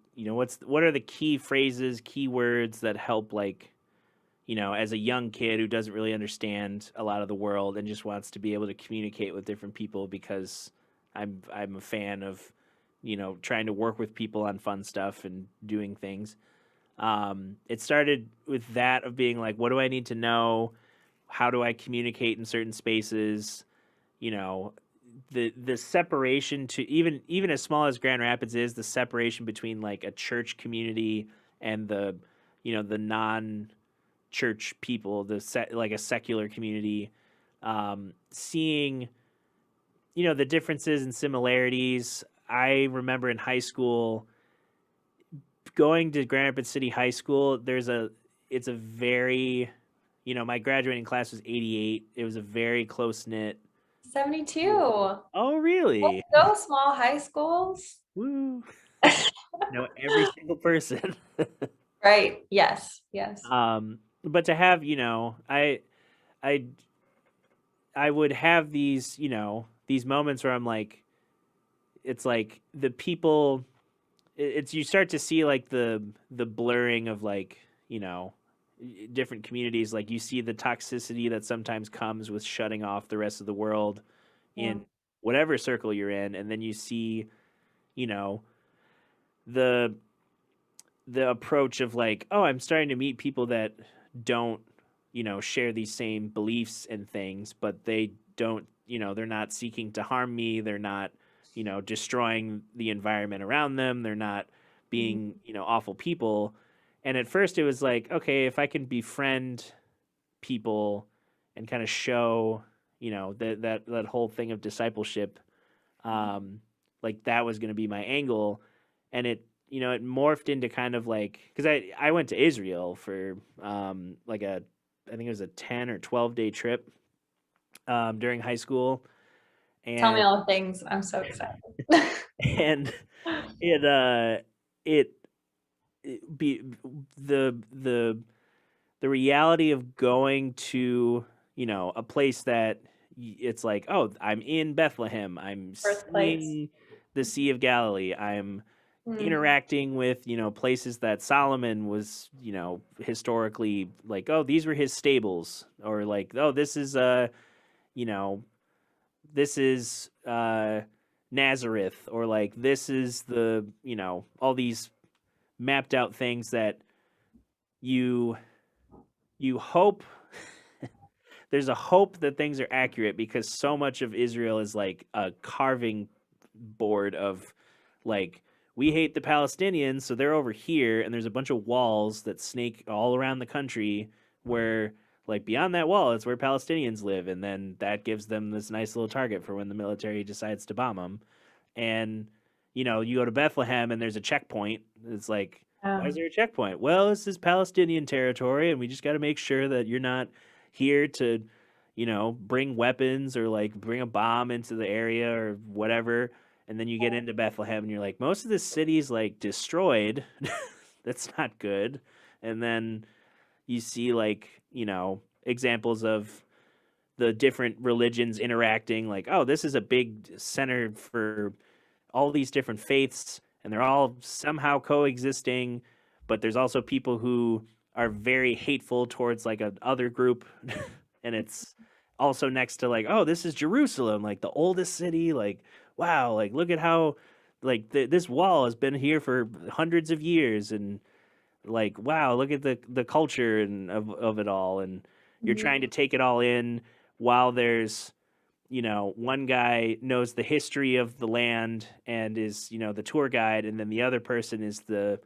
what are the key phrases, key words that help, like, as a young kid who doesn't really understand a lot of the world and just wants to be able to communicate with different people because I'm a fan of, trying to work with people on fun stuff and doing things. It started with that of being like, what do I need to know? How do I communicate in certain spaces? You know, the separation to even as small as Grand Rapids is, the separation between like a church community and the the non church people, like a secular community, seeing the differences and similarities. I remember in high school going to Grand Rapids City High School. It's a very, my graduating class was 88. It was a very close knit. 72. Oh, really? Those small high schools. Woo! Every single person. Right. Yes. Yes. But to have, I I would have these, these moments where I'm like, it's like the people, it's you start to see like the blurring of like, different communities. Like you see the toxicity that sometimes comes with shutting off the rest of the world Yeah. in whatever circle you're in, and then you see, you know, the the approach of like, oh, I'm starting to meet people that don't, share these same beliefs and things, but they don't, they're not seeking to harm me. They're not, destroying the environment around them. They're not Mhm. being, awful people. And at first it was like, okay, if I can befriend people and kind of show, that whole thing of discipleship, um, like that was going to be my angle. And it morphed into kind of like, because I went to Israel for like I think it was a 10 or 12-day trip during high school. Tell me And all the things. I'm so excited. and it it, it be the reality of going to, a place that it's like, oh, I'm in Bethlehem, I'm Birthplace. seeing the Sea of Galilee, I'm Mm. interacting with, places that Solomon was, historically like, oh, these were his stables, or like, oh, you know, this is Nazareth, or like this is the, all these mapped out things that you hope there's a hope that things are accurate, because so much of Israel is like a carving board of like, we hate the Palestinians, so they're over here, and there's a bunch of walls that snake all around the country where, like, beyond that wall, it's where Palestinians live, and then that gives them this nice little target for when the military decides to bomb them. And you go to Bethlehem and there's a checkpoint. It's like, why is there a checkpoint? Well, this is Palestinian territory, and we just got to make sure that you're not here to, bring weapons or like bring a bomb into the area or whatever. And then you get into Bethlehem and you're like, most of this city's like destroyed. That's not good. And then you see like, examples of the different religions interacting, like, oh, this is a big center for all these different faiths, and they're all somehow coexisting, but there's also people who are very hateful towards like a other group. And it's also next to like, oh, this is Jerusalem, like the oldest city, like, wow, like look at how like this wall has been here for hundreds of years, and like, wow, look at the culture and of it all. And you're trying to take it all in, while there's one guy knows the history of the land and is the tour guide, and then the other person is the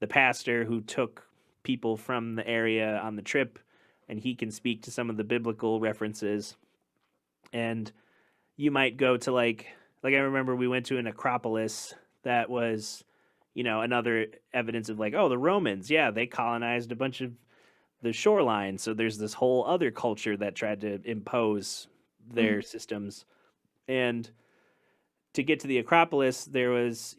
pastor who took people from the area on the trip, and he can speak to some of the biblical references. And you might go to like I remember we went to an Acropolis that was another evidence of like, oh, the Romans, yeah, they colonized a bunch of the shoreline, so there's this whole other culture that tried to impose their systems. And to get to the Acropolis, there was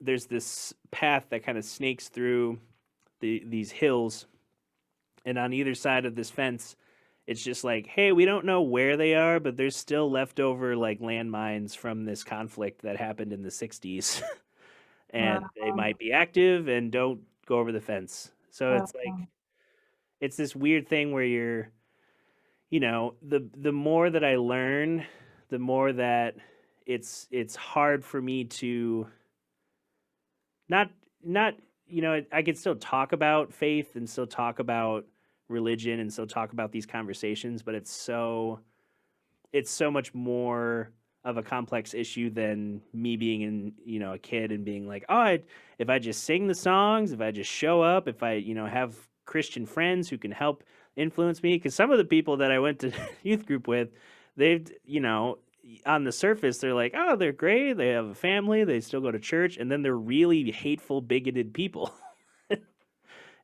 there's this path that kind of snakes through these hills, and on either side of this fence, it's just like, hey, we don't know where they are, but there's still leftover like landmines from this conflict that happened in the 60s. And they might be active, and don't go over the fence. So it's like, it's this weird thing where you're, the more that I learn, the more that it's hard for me to not I could still talk about faith and still talk about religion and still talk about these conversations, but it's so much more of a complex issue than me being a kid and being like, oh, if I just sing the songs, if I just show up, if I have Christian friends who can help influence me. Because some of the people that I went to youth group with, they've on the surface they're like, oh, they're great, they have a family, they still go to church, and then they're really hateful, bigoted people.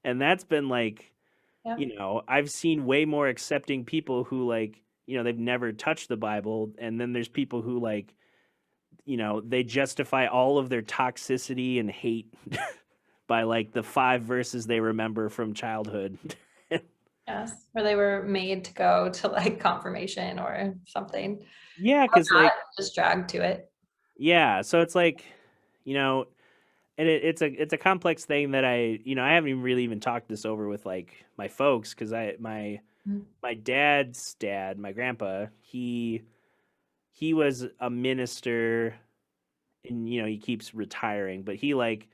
And that's been like, I've seen way more accepting people who like, they've never touched the Bible, and then there's people who like, they justify all of their toxicity and hate by like the 5 verses they remember from childhood. Yes, or they were made to go to like confirmation or something. Yeah, because like just dragged to it. Yeah, so it's like, and it's a complex thing that I haven't even really even talked this over with like my folks, because my dad's dad, my grandpa, he was a minister, and he keeps retiring, but he like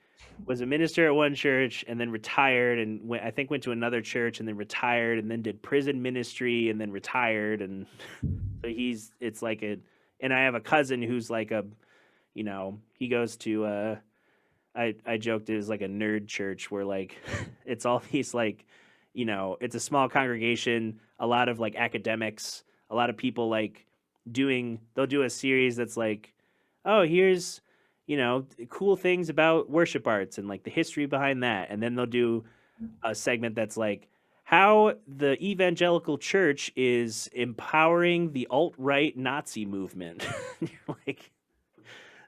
was a minister at one church and then retired, and I think went to another church and then retired, and then did prison ministry and then retired. And so it's like and I have a cousin who's like he goes to I joked it was like a nerd church where like it's all these like it's a small congregation, a lot of like academics, a lot of people like they'll do a series that's like, oh, here's cool things about worship arts and like the history behind that, and then they'll do a segment that's like how the evangelical church is empowering the alt-right Nazi movement. Like,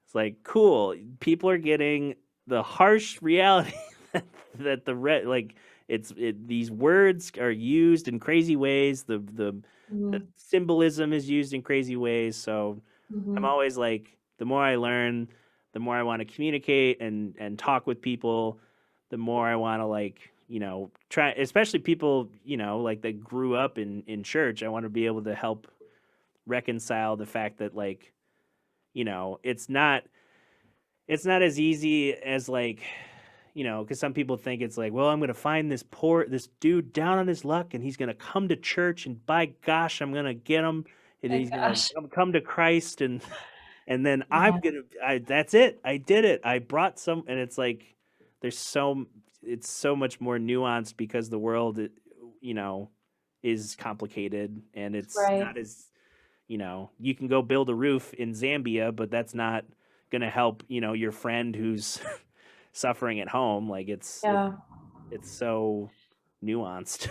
it's like, cool, people are getting the harsh reality that these words are used in crazy ways. The symbolism is used in crazy ways. So I'm always like, the more I learn, the more I want to communicate and talk with people, the more I want to like, try, especially people, like that grew up in church. I want to be able to help reconcile the fact that like, you know, it's not as easy as like, you know, because some people think it's like, well, I'm gonna find this dude down on his luck, and he's gonna come to church, and by gosh, I'm gonna get him, and My he's gonna gosh. come to Christ, and then Yeah. that's it, I did it, I brought some, and it's like, there's so it's so much more nuanced because the world, you know, is complicated, and it's Right. not as, you know, you can go build a roof in Zambia, but that's not going to help, you know, your friend who's suffering at home. Like Yeah. it's so nuanced.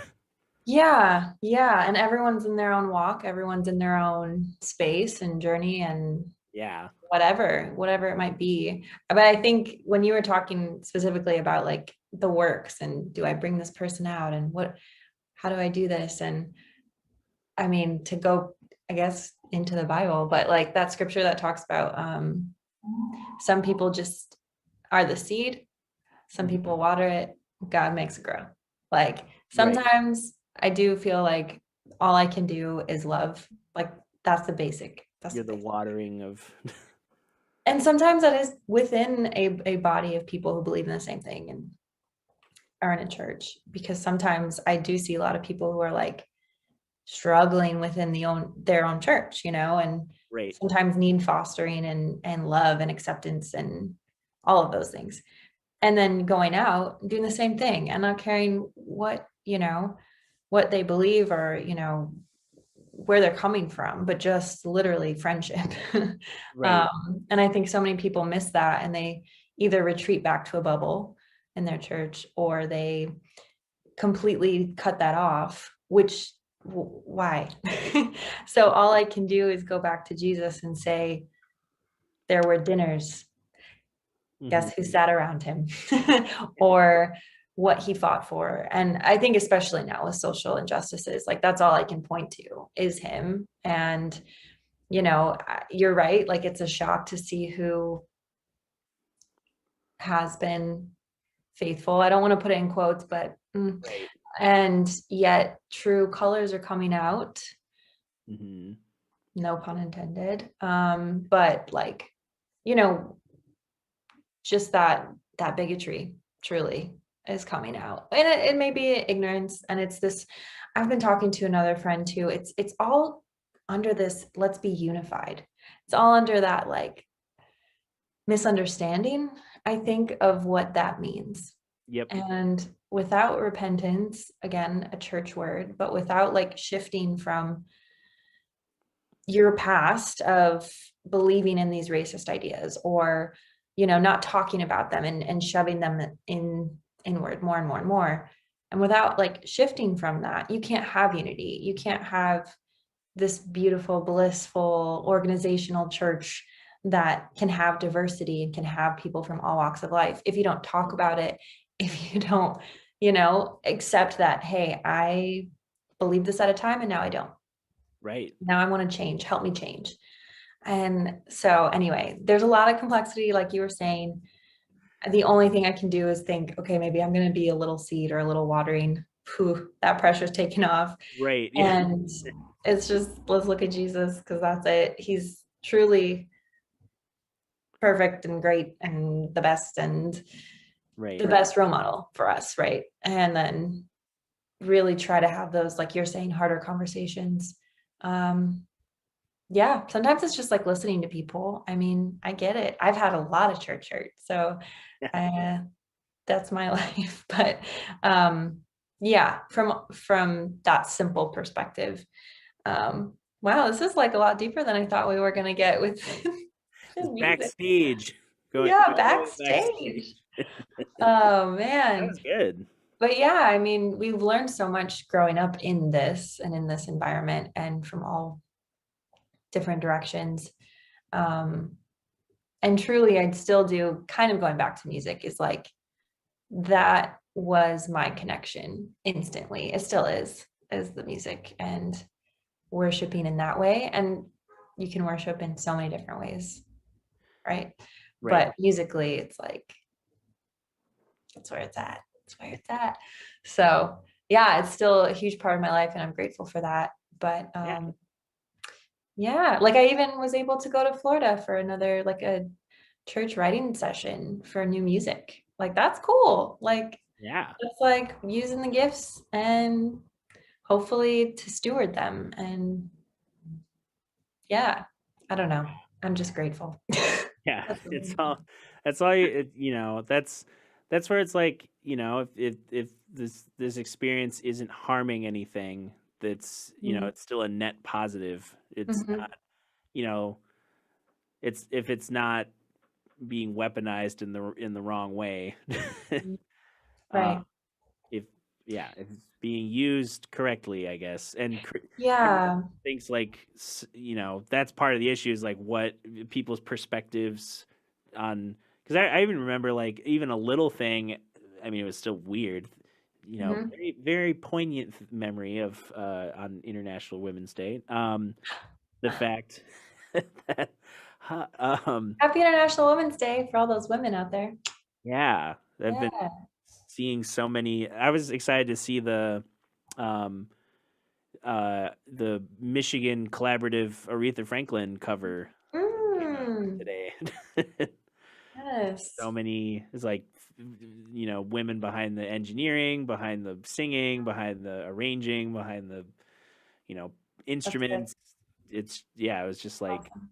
Yeah. Yeah. And everyone's in their own walk, everyone's in their own space and journey and Yeah. whatever it might be. But I think when you were talking specifically about like the works and do I bring this person out and how do I do this? And I mean, to go, I guess, into the Bible, but like that scripture that talks about some people just are the seed, some people water it, God makes it grow. Like Right. sometimes I do feel like all I can do is love. Like that's the basic. That's You're the the basic. watering of And sometimes that is within a body of people who believe in the same thing and are in a church. Because sometimes I do see a lot of people who are like struggling within their own church, you know, and right. sometimes need fostering and love and acceptance and all of those things. And then going out doing the same thing and not caring what, you know, what they believe or, you know, where they're coming from, but just literally friendship. Right. And I think so many people miss that and they either retreat back to a bubble in their church or they completely cut that off, which why? So all I can do is go back to Jesus and say, there were dinners. Hmm. Guess who sat around him? Or what he fought for. And I think especially now with social injustices, like that's all I can point to is him. And, you know, you're right. Like it's a shock to see who has been faithful. I don't want to put it in quotes, but Right. and yet true colors are coming out, Hmm. no pun intended. But like, you know, just that bigotry truly is coming out. And it may be ignorance. And it's this, I've been talking to another friend too. It's all under this, let's be unified. It's all under that like misunderstanding, I think, of what that means. Yep. And without repentance, again, a church word, but without like shifting from your past of believing in these racist ideas or, you know, not talking about them and shoving them inward more and more and more. And without like shifting from that, you can't have unity. You can't have this beautiful, blissful organizational church that can have diversity and can have people from all walks of life. If you don't talk about it, if you don't, you know, accept that, hey, I believe this at a time and now I don't. Right. Now I want to change. Help me change. And so, anyway, there's a lot of complexity, like you were saying. The only thing I can do is think, okay, maybe I'm going to be a little seed or a little watering. Whew, that pressure's taken off. Right. Yeah. And it's just, let's look at Jesus because that's it. He's truly perfect and great and the best and Right. the best role model for us. Right. And then really try to have those, like you're saying, harder conversations. Yeah, sometimes it's just like listening to people. I mean, I get it. I've had a lot of church hurt, so uh, that's my life. But yeah, from that simple perspective, wow, this is like a lot deeper than I thought we were gonna get with Just music. backstage. Yeah, Going all the way backstage. backstage. Oh That man. was good. But yeah, I mean, we've learned so much growing up in this and in this environment and from all different directions. Um, and truly I'd still do kind of going back to music is like that was my connection instantly. It still is the music and worshiping in that way. And you can worship in so many different ways, right? Right. But musically, it's like that's where it's at. That's where it's at. So yeah, it's still a huge part of my life and I'm grateful for that. But Yeah. Yeah, like I even was able to go to Florida for another like a church writing session for new music. Like that's cool. Like Yeah. it's like using the gifts and hopefully to steward them. And yeah, I don't know. I'm just grateful. Yeah, That's it's really- all that's all you that's where it's like, if this experience isn't harming anything, that's, Mhm. it's still a net positive. It's Mhm. not, you know, it's if it's not being weaponized in the wrong way. uh Right. if yeah, if it's being used correctly, I guess. And everyone Yeah. thinks like that's part of the issue is like what people's perspectives on, because I even remember like even a little thing. I mean, it was still weird, Mhm. very very poignant memory of on International Women's Day, the fact that Happy International Women's Day for all those women out there. yeah, I've been Yeah. seeing so many. I was excited to see um the Michigan collaborative Aretha Franklin cover came out Mm, today. yes. So many, it's like, women behind the engineering, behind the singing, behind the arranging, behind the, you know, That's good. instruments. It's, yeah, it was just like Awesome.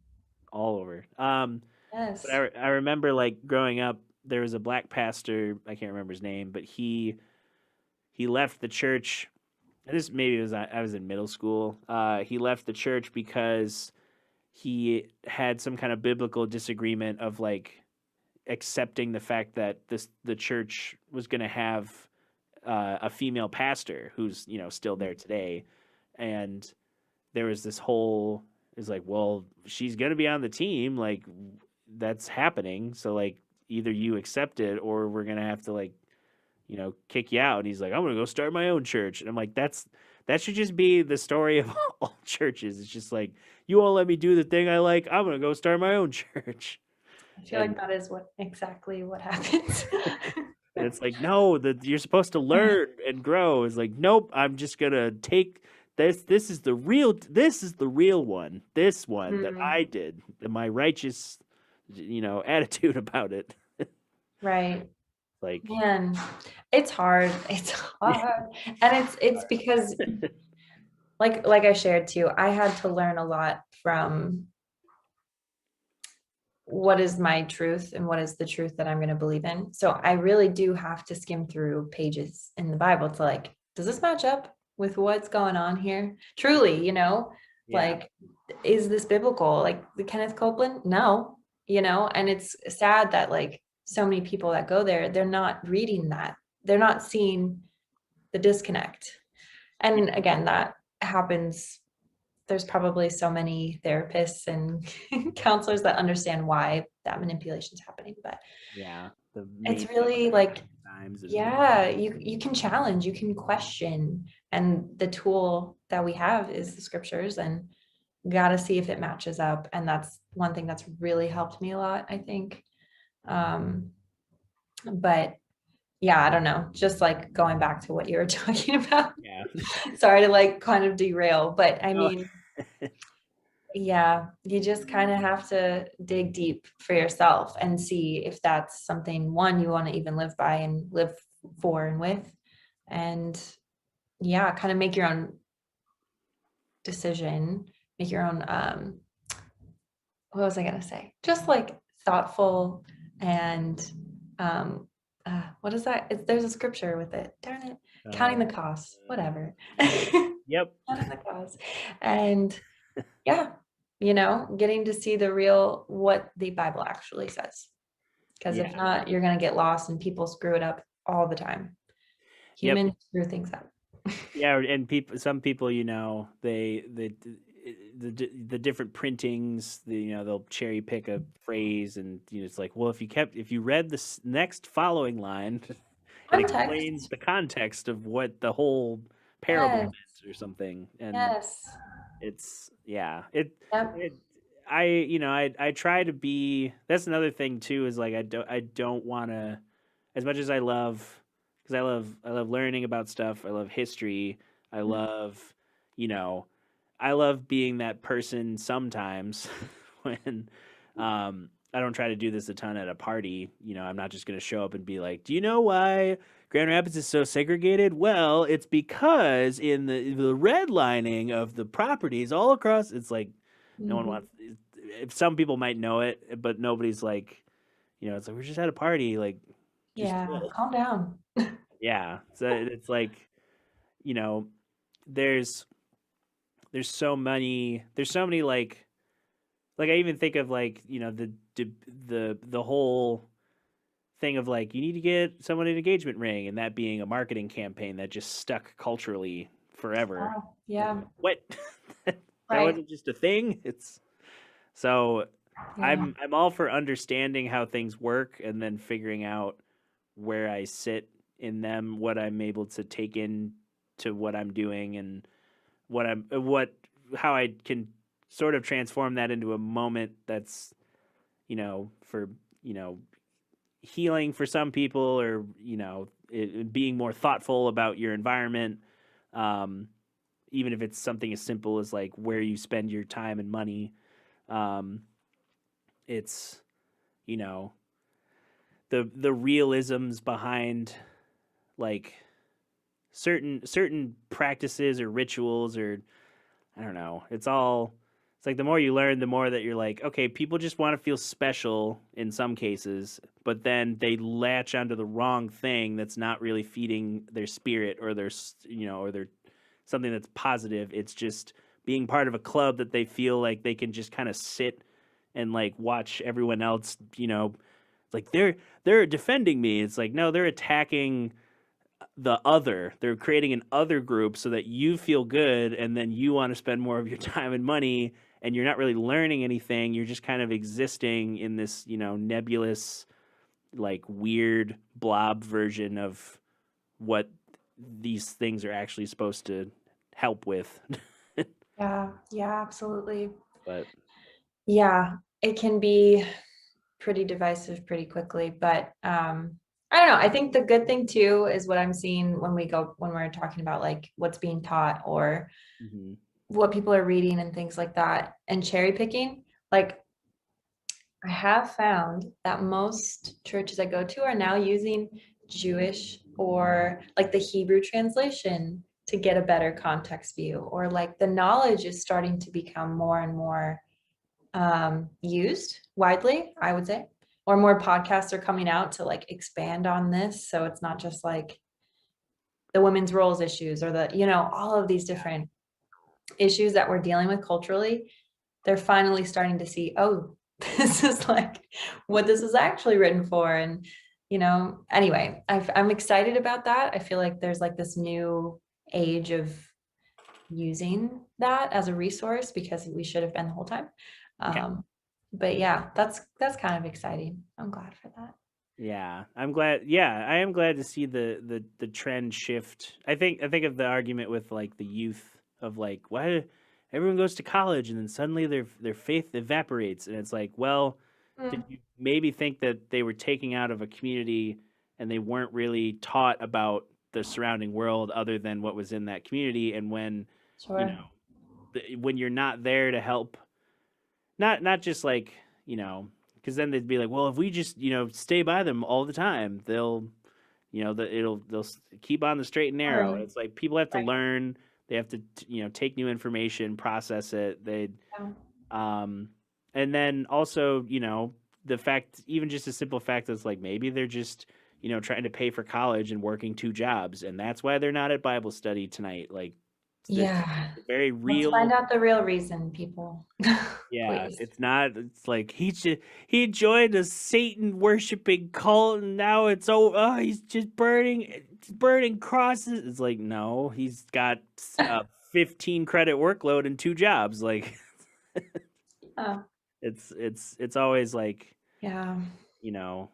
all over. But Yes. I remember like growing up, there was a black pastor, I can't remember his name, but he left the church. This maybe it was I was in middle school. He left the church because he had some kind of biblical disagreement of like accepting the fact that the church was going to have a female pastor who's still there today, and there was this whole is like, well, she's going to be on the team, like that's happening, so like either you accept it or we're going to have to like kick you out. And he's like, I'm gonna go start my own church. And I'm like, that should just be the story of all churches. It's just like, you won't let me do the thing I like, I'm gonna go start my own church. I feel like And that is what exactly what happens. and it's like, no, that you're supposed to learn and grow. It's like, nope, I'm just gonna take this is the real one. This one that Mm, I did. My righteous attitude about it. right. Like Man, it's hard. It's hard. And it's because like I shared too, I had to learn a lot from what is my truth and what is the truth that I'm going to believe in. So I really do have to skim through pages in the Bible to like, does this match up with what's going on here? Truly, yeah. like, is this biblical? Like the Kenneth Copeland? No, and it's sad that like so many people that go there, they're not reading that. They're not seeing the disconnect. And again, that happens. There's probably so many therapists and counselors that understand why that manipulation is happening, but Yeah, the it's media really like, times is yeah, you can challenge, you can question, and the tool that we have is the scriptures, and got to see if it matches up. And that's one thing that's really helped me a lot, I think. um but yeah, I don't know, just like going back to what you were talking about. yeah. Sorry to like kind of derail, but I No, mean, yeah, you just kind of have to dig deep for yourself and see if that's something, one, you want to even live by and live for and with. And yeah, kind of make your own decision, make your own, what was I going to say? Just like thoughtful and, um, what is that? There's a scripture with it. Darn it. Counting the costs, whatever. yep. Counting the costs. And yeah, getting to see the real, what the Bible actually says. Because if Yeah. not, you're going to get lost and people screw it up all the time. Yep. Humans screw things up. Yeah, and some people, they the different printings, they'll cherry pick a phrase, and it's like, well, if you read the next following line, it explains Context. the context of what the whole parable Yes. meant or something. And Yes. it's yeah, Yep. it I try to be. That's another thing too, is like I don't want to, as much as I love, because I love learning about stuff. I love history. I love, you know, I love being that person sometimes when I don't try to do this a ton at a party. You know, I'm not just going to show up and be like, "Do you know why Grand Rapids is so segregated?" Well, it's because in the redlining of the properties all across, it's like no one Mhm. wants. If some people might know it, but nobody's like, you know, it's like we're just at a party, like just Yeah, chill. calm down. Yeah, so it's like, you know, there's there's so many like I even think of like, you know, the whole thing of like you need to get someone an engagement ring and that being a marketing campaign that just stuck culturally forever. Oh, It's yeah, like, what? That right. wasn't just a thing. It's so Yeah. I'm all for understanding how things work and then figuring out where I sit in them, what I'm able to take in to what I'm doing and what how I can sort of transform that into a moment that's, you know, for, you know, healing for some people or, you know, being more thoughtful about your environment. Um, Even if it's something as simple as like where you spend your time and money. Um, it's, you know, the realisms behind like certain practices or rituals or I don't know. It's like the more you learn, the more that you're like, okay, people just want to feel special in some cases, but then they latch onto the wrong thing that's not really feeding their spirit or their, you know, or their something that's positive. It's just being part of a club that they feel like they can just kind of sit and like watch everyone else, you know, like they're defending me. It's like no, they're attacking the other. They're creating an other group so that you feel good and then you want to spend more of your time and money and you're not really learning anything. You're just kind of existing in this, you know, nebulous, like weird blob version of what these things are actually supposed to help with. Yeah, yeah, absolutely. But Yeah, it can be pretty divisive pretty quickly, but I don't know. I think the good thing too is what I'm seeing when we're talking about like what's being taught or mhm. what people are reading and things like that and cherry picking. Like I have found that most churches I go to are now using Jewish or like the Hebrew translation to get a better context view, or like the knowledge is starting to become more and more used widely, I would say, or more podcasts are coming out to like expand on this. So it's not just like the women's roles issues or the, all of these different issues that we're dealing with culturally. They're finally starting to see, oh, this is like what this is actually written for. And, anyway, I'm excited about that. I feel like there's like this new age of using that as a resource because we should have been the whole time. Yeah. But yeah, that's kind of exciting. I'm glad for that. Yeah, I'm glad. Yeah, I am glad to see the trend shift. I think of the argument with like the youth of like why everyone goes to college and then suddenly their faith evaporates and it's like, well, did Mm, you maybe think that they were taking out of a community and they weren't really taught about the surrounding world other than what was in that community and when, you sure. know, when you're not there to help not just like, you know, because then they'd be like, well, if we just, you know, stay by them all the time, they'll, you know, they'll keep on the straight and narrow. Totally. It's like people have to Right. learn, they have to, you know, take new information, process it. Yeah. Um, and then also, you know, the fact, even just a simple fact that's like maybe they're just, you know, trying to pay for college and working two jobs, and that's why they're not at Bible study tonight. Like, it's Yeah. a very Let's find real. out the real reason, people. Yeah, Please. it's not. It's like he joined a Satan worshiping cult, and now it's he's just burning crosses. It's like no, he's got a 15 credit workload and two jobs. Like Oh, it's always like yeah. you know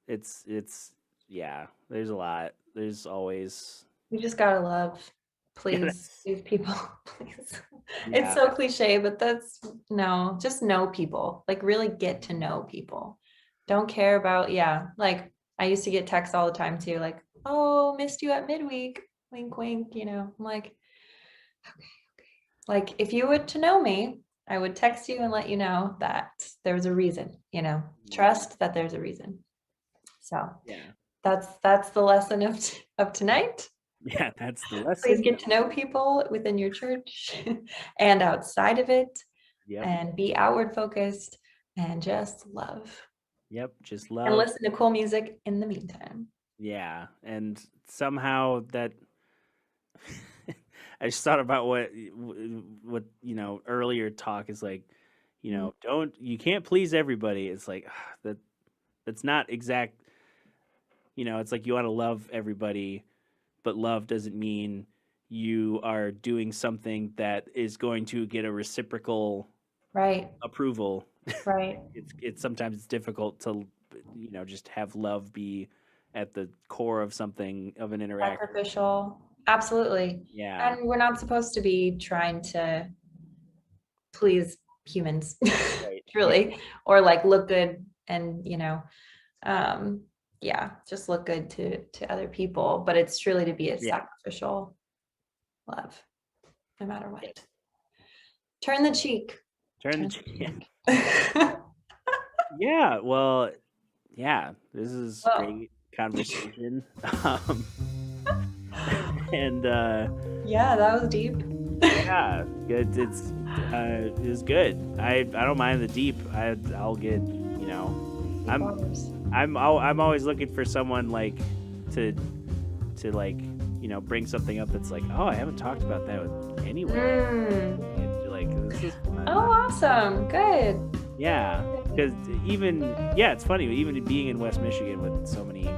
it's yeah. There's a lot. There's always We just gotta love, yeah please, that's these people, please. It's yeah so cliche, but that's no, just know people. Like really get to know people. Don't care about, yeah. Like I used to get texts all the time too, like, oh, missed you at midweek. Wink, wink, I'm like, Like if you were to know me, I would text you and let you know that there's a reason, trust that there's a reason. So Yeah. that's the lesson of tonight. Yeah, that's the Please lesson. get to know people within your church and outside of it, Yep. and be outward focused and just love. Yep. Just And love. listen to cool music in the meantime. Yeah. And somehow that I just thought about what earlier talk is like, you can't please everybody. It's like that's not exact. It's like you want to love everybody, but love doesn't mean you are doing something that is going to get a reciprocal Right. approval. Right. It's sometimes it's difficult to just have love be at the core of something, of an interaction. Sacrificial. Absolutely. Yeah. And we're not supposed to be trying to please humans, Right. truly, or like look good and, just look good to other people. But it's truly to be a Yeah. sacrificial love, no matter what. Yes. Turn the cheek. Turn the cheek. Yeah. Well, yeah, this is great conversation. And yeah, that was deep. yeah, good. It was good. I don't mind the deep. I'll get, I'm always looking for someone like to like, bring something up that's like, oh, I haven't talked about that with anyone. And like, this is fun. Oh, awesome. Good. Yeah, because it's funny, even being in West Michigan with so many,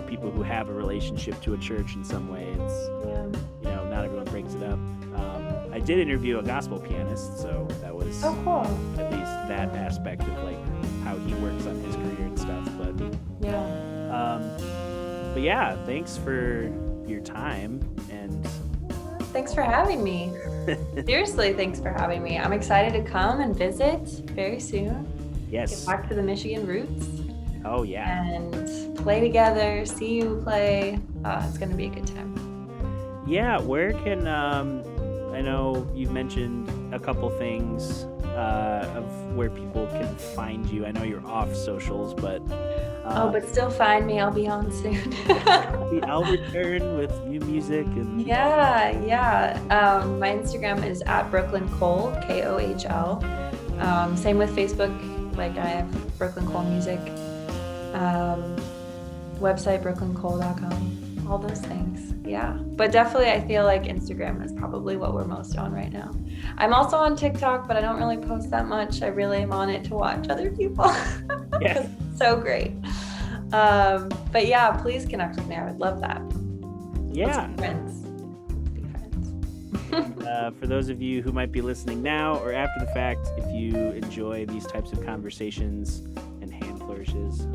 people who have a relationship to a church in some way, it's, not everyone brings it up. I did interview a gospel pianist, so that was cool. At least that aspect of like how he works on his career and stuff. But yeah, thanks for your time, and thanks for having me. Seriously, thanks for having me. I'm excited to come and visit very soon. Yes. Get back to the Michigan roots. Oh yeah. And play together, see you play. It's going to be a good time. Yeah, where can I know you've mentioned a couple things of where people can find you. I know you're off socials, but but still find me. I'll be on soon. I'll return with new music and yeah. My Instagram is at Brooklyn Kohl, Kohl. Same with Facebook. Like I have Brooklyn Kohl Music. Website brooklynkohl.com. All those things. Yeah, but definitely I feel like Instagram is probably what we're most on right now. I'm also on TikTok, but I don't really post that much. I really am on it to watch other people. Yeah. So great. But yeah, please connect with me. I would love that. Yeah. Let's be friends. For those of you who might be listening now or after the fact, if you enjoy these types of conversations and hand flourishes,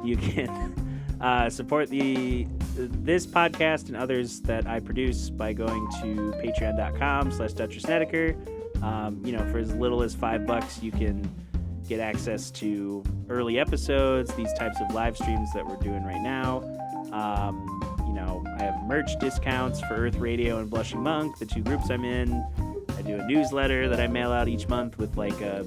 you can support this podcast and others that I produce by going to patreon.com/Tracy Snedeker. For as little as $5, you can get access to early episodes, these types of live streams that we're doing right now. I have merch discounts for Earth Radio and Blushing Monk, the two groups I'm in. I do a newsletter that I mail out each month with like a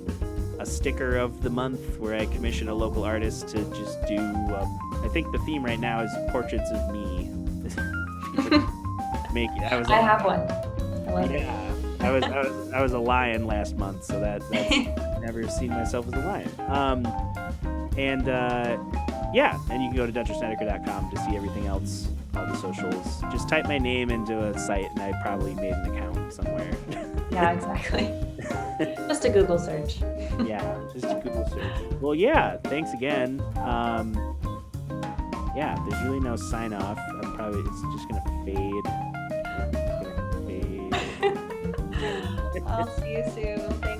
sticker of the month where I commission a local artist to just do, I think the theme right now is portraits of me. I have one. I love it. I was a lion last month, so that's I've never seen myself as a lion. And you can go to DutcherSnedeker.com to see everything else, all the socials. Just type my name into a site, and I probably made an account somewhere. Yeah, exactly. Just a Google search. Yeah, just a Google search. Well, yeah, thanks again. There's really no sign off. It's just gonna fade. I'll see you soon.